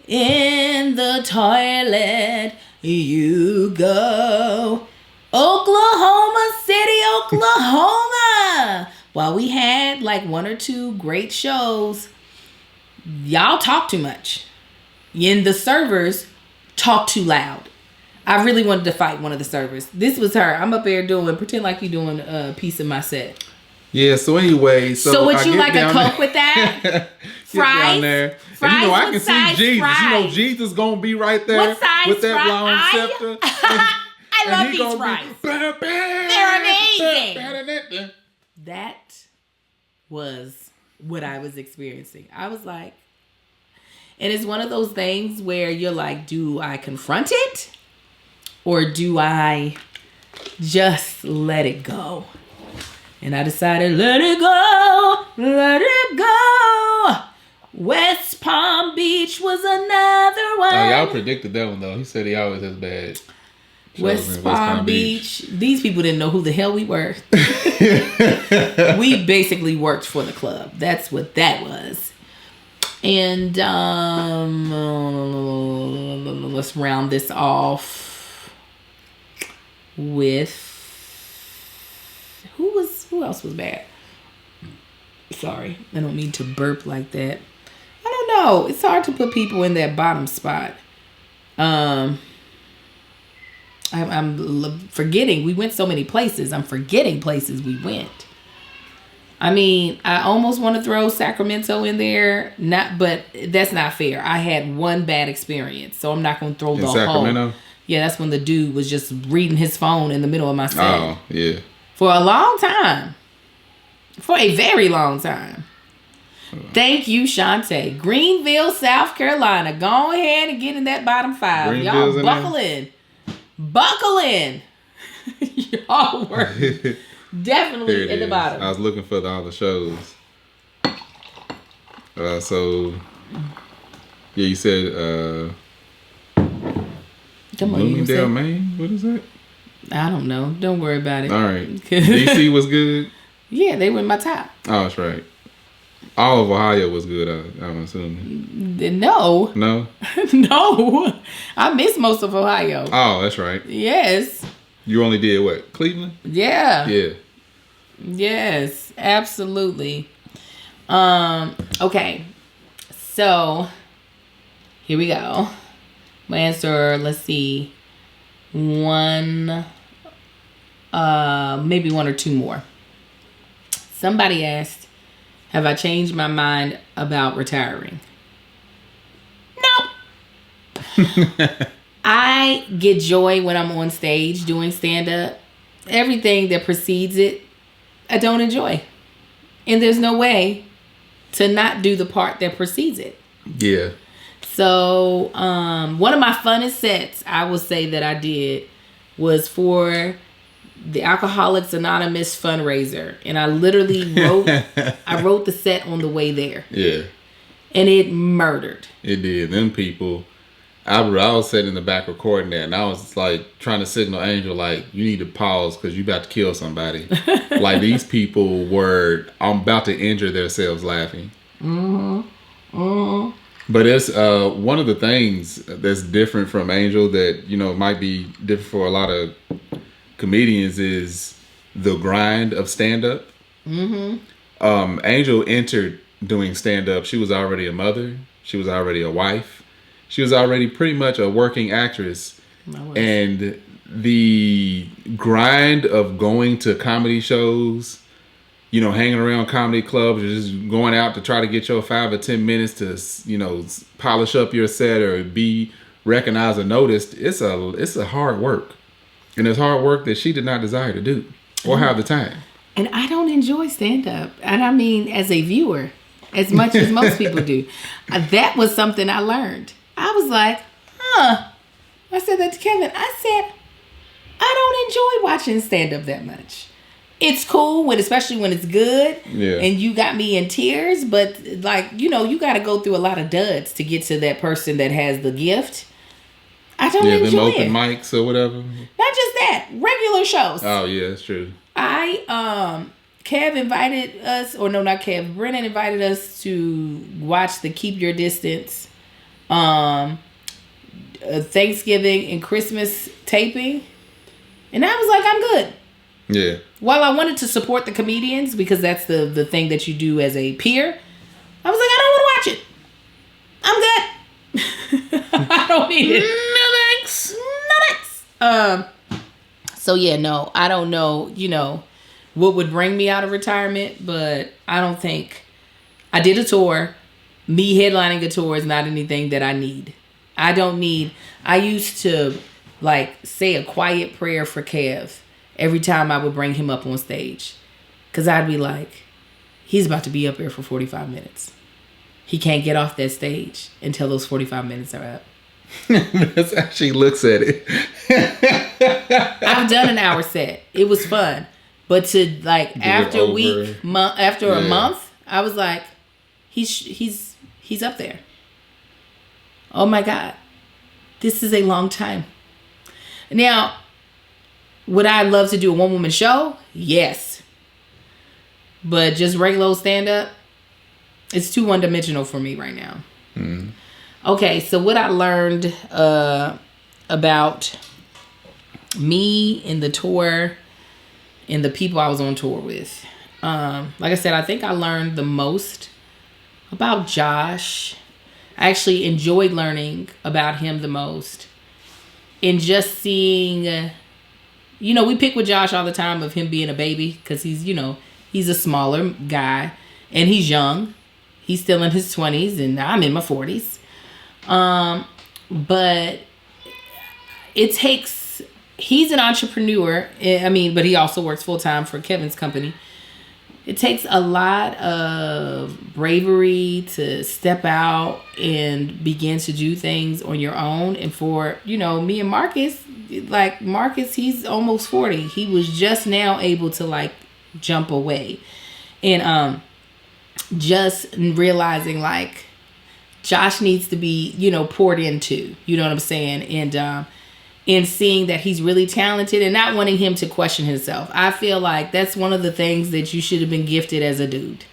In the toilet you go. Oklahoma City, Oklahoma. While we had like 1 or 2 great shows, y'all talk too much. And the servers talk too loud. I really wanted to fight one of the servers. This was her. I'm up there pretend like you're doing a piece of my set. Yeah, so anyway. So would you like a Coke with that? Fries? Down there. Fries, and I can see Jesus. Fries? Jesus going to be right there with that long scepter. I love these fries. They're amazing. That was what I was experiencing. I was like, and it's one of those things where you're like, do I confront it? Or do I just let it go? And I decided, let it go. West Palm Beach was another one. Oh, y'all predicted that one, though. He said he always has bad West Palm Beach. These people didn't know who the hell we were. We basically worked for the club. That's what that was. And let's round this off with... Who else was bad? Sorry, I don't mean to burp like that. I don't know. It's hard to put people in that bottom spot. I'm forgetting. We went so many places. I'm forgetting places we went. I mean, I almost want to throw Sacramento in there. But that's not fair. I had one bad experience, so I'm not going to throw the Sacramento? whole. Yeah, that's when the dude was just reading his phone in the middle of my set. Oh, yeah. For a long time. For a very long time. Thank you, Shantae. Greenville, South Carolina. Go ahead and get in that bottom 5. Greenville's y'all buckle in. Buckle in. Y'all were definitely in the bottom. I was looking for all the shows. So, yeah, you said Bloomingdale, Maine? What is that? I don't know. Don't worry about it. All right. DC was good? Yeah, they were in my top. Oh, that's right. All of Ohio was good, I'm assuming. No. No? No. I miss most of Ohio. Oh, that's right. Yes. You only did what? Cleveland? Yeah. Yeah. Yes, absolutely. Okay. So, here we go. My answer, let's see. Maybe one or two more. Somebody asked, have I changed my mind about retiring? No. I get joy when I'm on stage doing stand-up. Everything that precedes it, I don't enjoy. And there's no way to not do the part that precedes it. Yeah. So, one of my funnest sets I will say that I did was for the Alcoholics Anonymous fundraiser. And I literally wrote the set on the way there. Yeah. And it murdered. It did. Them people, I was sitting in the back recording that, and I was like trying to signal Angel, like, you need to pause because you about to kill somebody. Like, these people were about to injure themselves laughing. Mm-hmm. Mm-hmm. But it's one of the things that's different from Angel that, might be different for a lot of comedians is the grind of stand-up. Mm-hmm. Angel entered doing stand-up. She was already a mother. She was already a wife. She was already pretty much a working actress. And the grind of going to comedy shows, hanging around comedy clubs, or just going out to try to get your 5 or 10 minutes to, polish up your set or be recognized or noticed, it's a hard work. And it's hard work that she did not desire to do or have the time. And I don't enjoy stand-up. And I mean, as a viewer, as much as most people do. That was something I learned. I was like, I said that to Kevin. I said, I don't enjoy watching stand-up that much. It's cool, especially when it's good. Yeah. And you got me in tears. But, you got to go through a lot of duds to get to that person that has the gift. I don't enjoy it. Yeah, them open mics or whatever. Not just that. Regular shows. Oh, yeah, that's true. Kev invited us, or no, not Kev. Brennan invited us to watch the Keep Your Distance Thanksgiving and Christmas taping. And I was like, I'm good. Yeah. While I wanted to support the comedians, because that's the thing that you do as a peer, I was like, I don't want to watch it. I'm good. I don't need it. No thanks. No thanks. So yeah, no, I don't know, what would bring me out of retirement, but I don't think I did a tour. Me headlining a tour is not anything that I need. I used to say a quiet prayer for Kev every time I would bring him up on stage. Cause I'd be like, he's about to be up there for 45 minutes. He can't get off that stage until those 45 minutes are up. That's actually looks at it. I've done an hour set. It was fun. But to after a month, I was like, he's up there. Oh my God. This is a long time. Now, would I love to do a one-woman show? Yes. But just regular old stand-up, it's too one-dimensional for me right now. Mm. Okay, so what I learned about me and the tour and the people I was on tour with. Like I said, I think I learned the most about Josh. I actually enjoyed learning about him the most. And just seeing, we pick with Josh all the time of him being a baby because he's a smaller guy and he's young. He's still in his 20s and I'm in my 40s. But it takes, he's an entrepreneur. But he also works full time for Kevin's company. It takes a lot of bravery to step out and begin to do things on your own. And for, me and Marcus, Marcus, he's almost 40. He was just now able to jump away. And just realizing Josh needs to be, poured into, you know what I'm saying? And seeing that he's really talented and not wanting him to question himself. I feel like that's one of the things that you should have been gifted as a dude.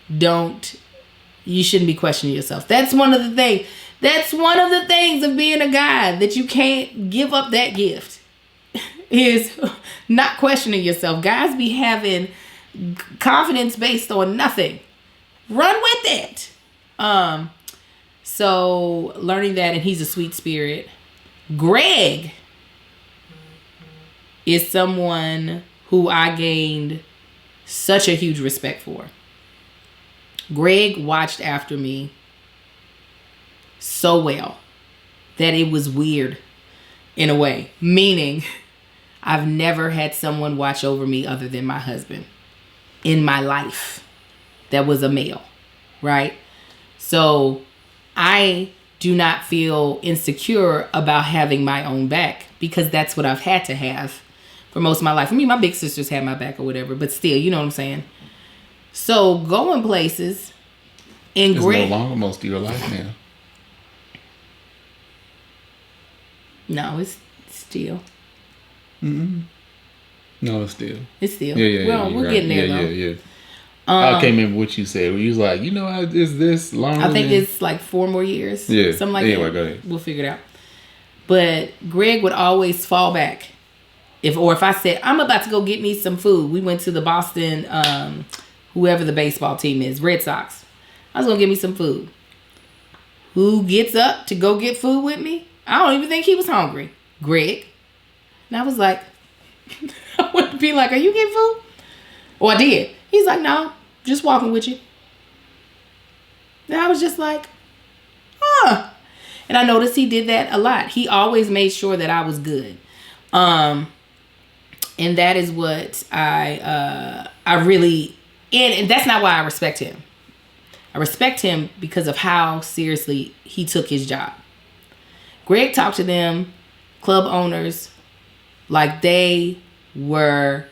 you shouldn't be questioning yourself. That's one of the things. That's one of the things of being a guy, that you can't give up that gift, is not questioning yourself. Guys be having confidence based on nothing. Run with it. So learning that, and he's a sweet spirit. Greg is someone who I gained such a huge respect for. Greg watched after me so well that it was weird in a way. Meaning, I've never had someone watch over me other than my husband in my life that was a male, right? So I do not feel insecure about having my own back, because that's what I've had to have for most of my life. I mean, my big sisters had my back or whatever, but still, you know what I'm saying? So going places, and it's Greg, no longer most of your life now. No, it's still. Mm-mm. No, it's still. It's still. Yeah. Well, we're getting there, though. Yeah. I can't remember what you said. You was like, is this longer? I think it's like 4 more years. Yeah. Something like anyway, that. Go ahead. We'll figure it out. But Greg would always fall back. If I said, I'm about to go get me some food. We went to the Boston, whoever the baseball team is, Red Sox. I was going to get me some food. Who gets up to go get food with me? I don't even think he was hungry. Greg. And I was like, I would be like, are you getting food? Or I did. He's like, no, just walking with you. And I was just like, huh. And I noticed he did that a lot. He always made sure that I was good. And that is what I really, and that's not why I respect him. I respect him because of how seriously he took his job. Greg talked to them, club owners, like they were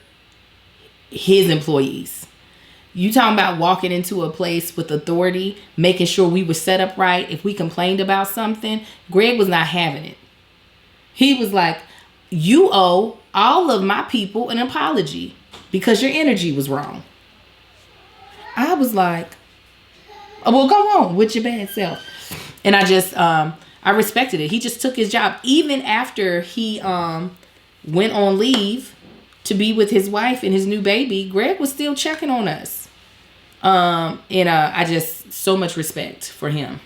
his employees. You talking about walking into a place with authority, making sure we were set up right. If we complained about something, Greg was not having it. He was like, you owe all of my people an apology because your energy was wrong. I was like, oh, well, go on with your bad self. And I just, I respected it. He just took his job. Even after he went on leave to be with his wife and his new baby, Greg was still checking on us. And I just, so much respect for him.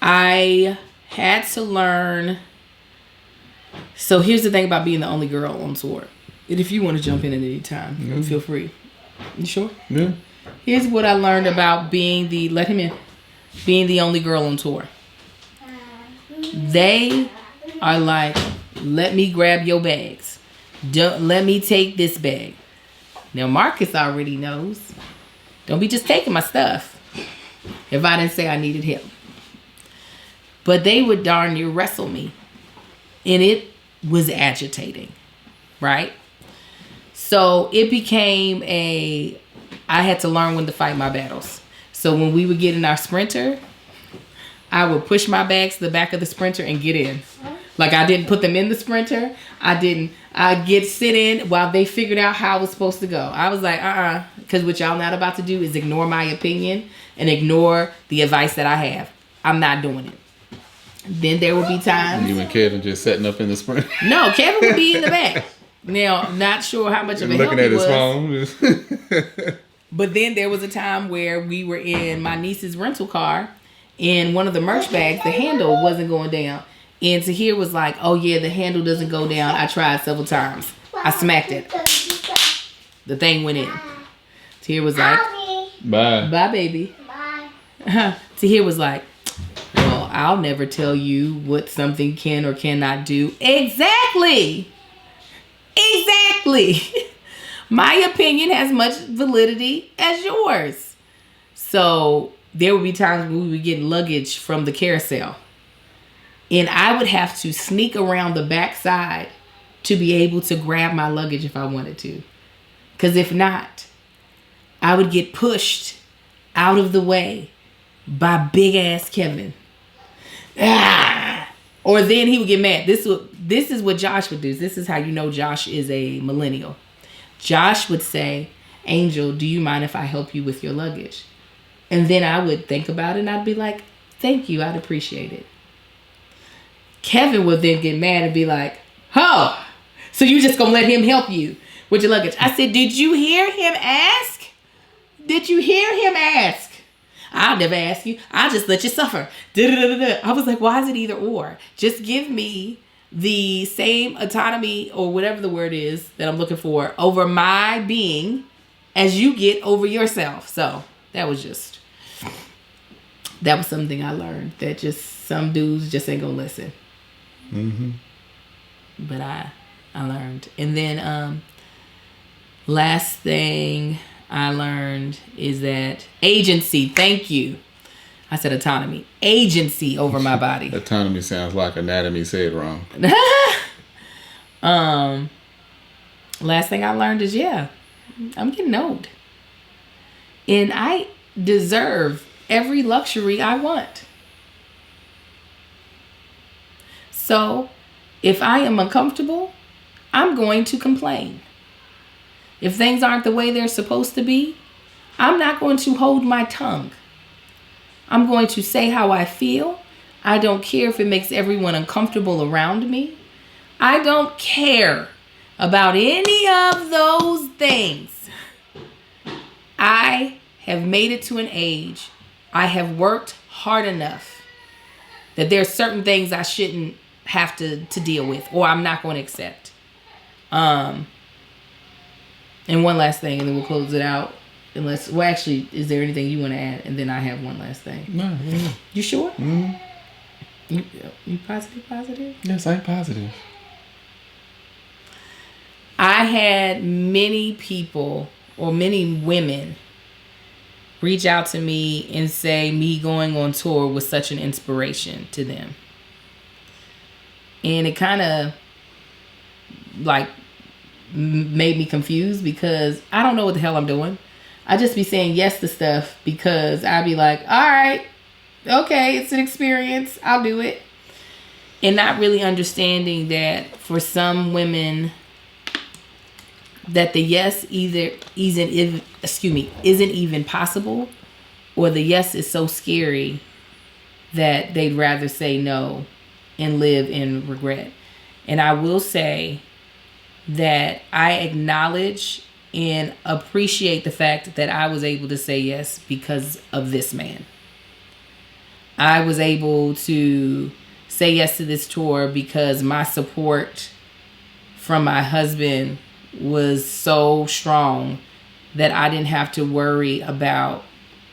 I had to learn. So here's the thing about being the only girl on tour. And if you want to jump in at any time, feel free. You sure? Yeah. Here's what I learned about being the only girl on tour. They are like, let me grab your bags. Don't let me take this bag. Now Marcus already knows. Don't be just taking my stuff if I didn't say I needed help. But they would darn near wrestle me. And it was agitating. Right? So it became I had to learn when to fight my battles. So when we would get in our Sprinter, I would push my bags to the back of the Sprinter and get in. Like I didn't put them in the Sprinter. I'd sit in while they figured out how I was supposed to go. I was like, because what y'all not about to do is ignore my opinion and ignore the advice that I have. I'm not doing it. Then there will be times. You and Kevin just setting up in the Sprinter. No, Kevin would be in the back. Now, not sure how much of a help he was. Looking at his phone. But then there was a time where we were in my niece's rental car, and one of the merch bags, the handle wasn't going down. And Tahir was like, oh yeah, the handle doesn't go down. I tried several times. I smacked it. The thing went in. Tahir was like, bye. Bye, baby. Bye. Tahir was like, well, I'll never tell you what something can or cannot do. Exactly. My opinion has much validity as yours. So there would be times when we would get luggage from the carousel. And I would have to sneak around the backside to be able to grab my luggage if I wanted to. Because if not, I would get pushed out of the way by big ass Kevin. Or then he would get mad. This is what Josh would do. This is how you know Josh is a millennial. Josh would say, Angel, do you mind if I help you with your luggage? And then I would think about it and I'd be like, thank you, I'd appreciate it. Kevin would then get mad and be like, oh, so you just gonna let him help you with your luggage? I said, did you hear him ask? Did you hear him ask? I'll never ask you. I'll just let you suffer. I was like, why is it either or? Just give me the same autonomy or whatever the word is that I'm looking for over my being as you get over yourself. So that was something I learned, that just some dudes just ain't gonna listen. Mm-hmm. But I learned. And then last thing I learned is that agency. Thank you. I said autonomy. Agency over my body. Autonomy sounds like anatomy said wrong. Last thing I learned is, I'm getting old. And I deserve every luxury I want. So, if I am uncomfortable, I'm going to complain. If things aren't the way they're supposed to be, I'm not going to hold my tongue. I'm going to say how I feel. I don't care if it makes everyone uncomfortable around me. I don't care about any of those things. I have made it to an age. I have worked hard enough that there are certain things I shouldn't have to deal with, or I'm not going to accept. And one last thing, and then we'll close it out. Actually, is there anything you want to add? And then I have one last thing. No. You sure? Mm-hmm. You positive? Yes, I'm positive. I had many people or many women reach out to me and say me going on tour was such an inspiration to them. And it kind of like made me confused because I don't know what the hell I'm doing. I just be saying yes to stuff because I'd be like, all right, okay, it's an experience, I'll do it. And not really understanding that for some women that the yes isn't even possible, or the yes is so scary that they'd rather say no and live in regret. And I will say that I acknowledge and appreciate the fact that I was able to say yes because of this man. I was able to say yes to this tour because my support from my husband was so strong that I didn't have to worry about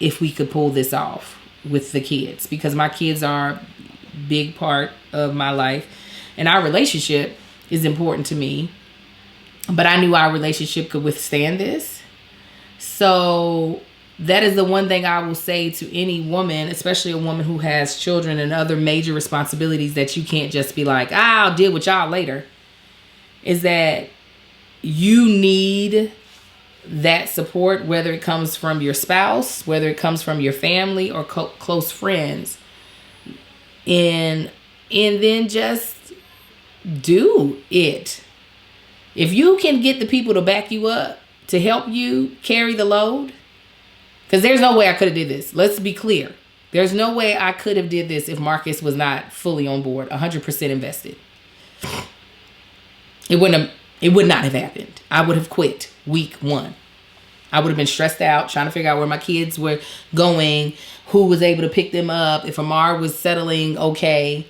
if we could pull this off with the kids, because my kids are a big part of my life and our relationship is important to me. But I knew our relationship could withstand this. So that is the one thing I will say to any woman, especially a woman who has children and other major responsibilities that you can't just be like, I'll deal with y'all later, is that you need that support, whether it comes from your spouse, whether it comes from your family or close friends. And then just do it. If you can get the people to back you up, to help you carry the load, because there's no way I could have did this. Let's be clear. There's no way I could have did this if Marcus was not fully on board, 100% invested. It would not have happened. I would have quit week 1. I would have been stressed out, trying to figure out where my kids were going, who was able to pick them up, if Amar was settling okay.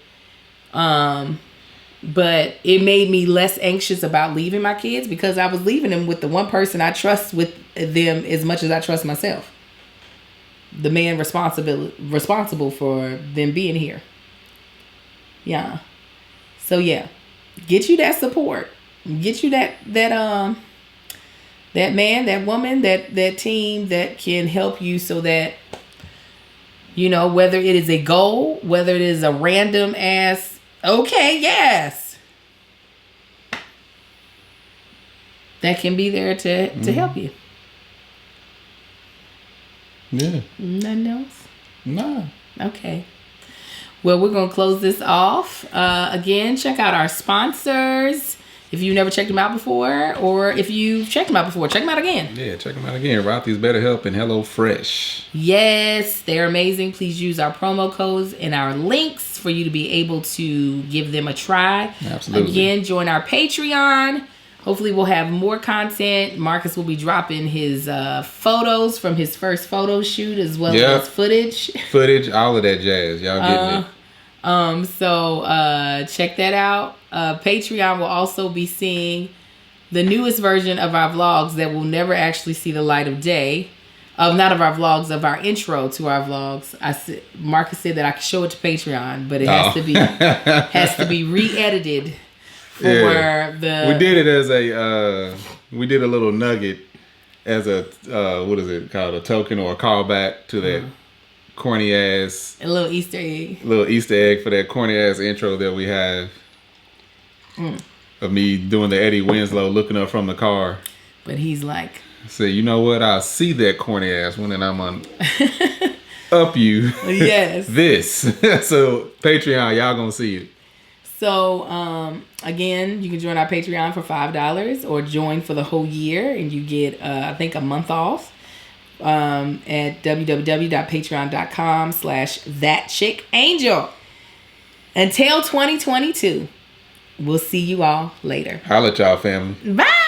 But it made me less anxious about leaving my kids because I was leaving them with the one person I trust with them as much as I trust myself. The man responsible for them being here. Yeah. So yeah, get you that support. Get you that man, that woman, that team that can help you so that, you know, whether it is a goal, whether it is a random ass, okay, yes, that can be there to help you. Yeah. Nothing else? No. Okay. Well, we're going to close this off. Again, check out our sponsors. If you never checked them out before, or if you've checked them out before, check them out again. Yeah, check them out again. Rothy's BetterHelp and HelloFresh. Yes, they're amazing. Please use our promo codes and our links for you to be able to give them a try. Absolutely. Again, join our Patreon. Hopefully we'll have more content. Marcus will be dropping his photos from his first photo shoot as well as footage. Footage, all of that jazz. Y'all getting it. So check that out. Patreon will also be seeing the newest version of our vlogs that will never actually see the light of day. Not of our vlogs, of our intro to our vlogs. Marcus said that I could show it to Patreon, but it has to be re-edited for the. We did it as we did a little nugget as a what is it called, a token or a callback to that corny ass. A little Easter egg. Little Easter egg for that corny ass intro that we have of me doing the Eddie Winslow looking up from the car. But he's like, say, you know what? I see that corny ass when I'm on up you. Yes. This. So Patreon, y'all gonna see it. So again, you can join our Patreon for $5 or join for the whole year, and you get I think a month off at www.patreon.com/ThatChickAngel. Until 2022, we'll see you all later. Holla at y'all, family. Bye.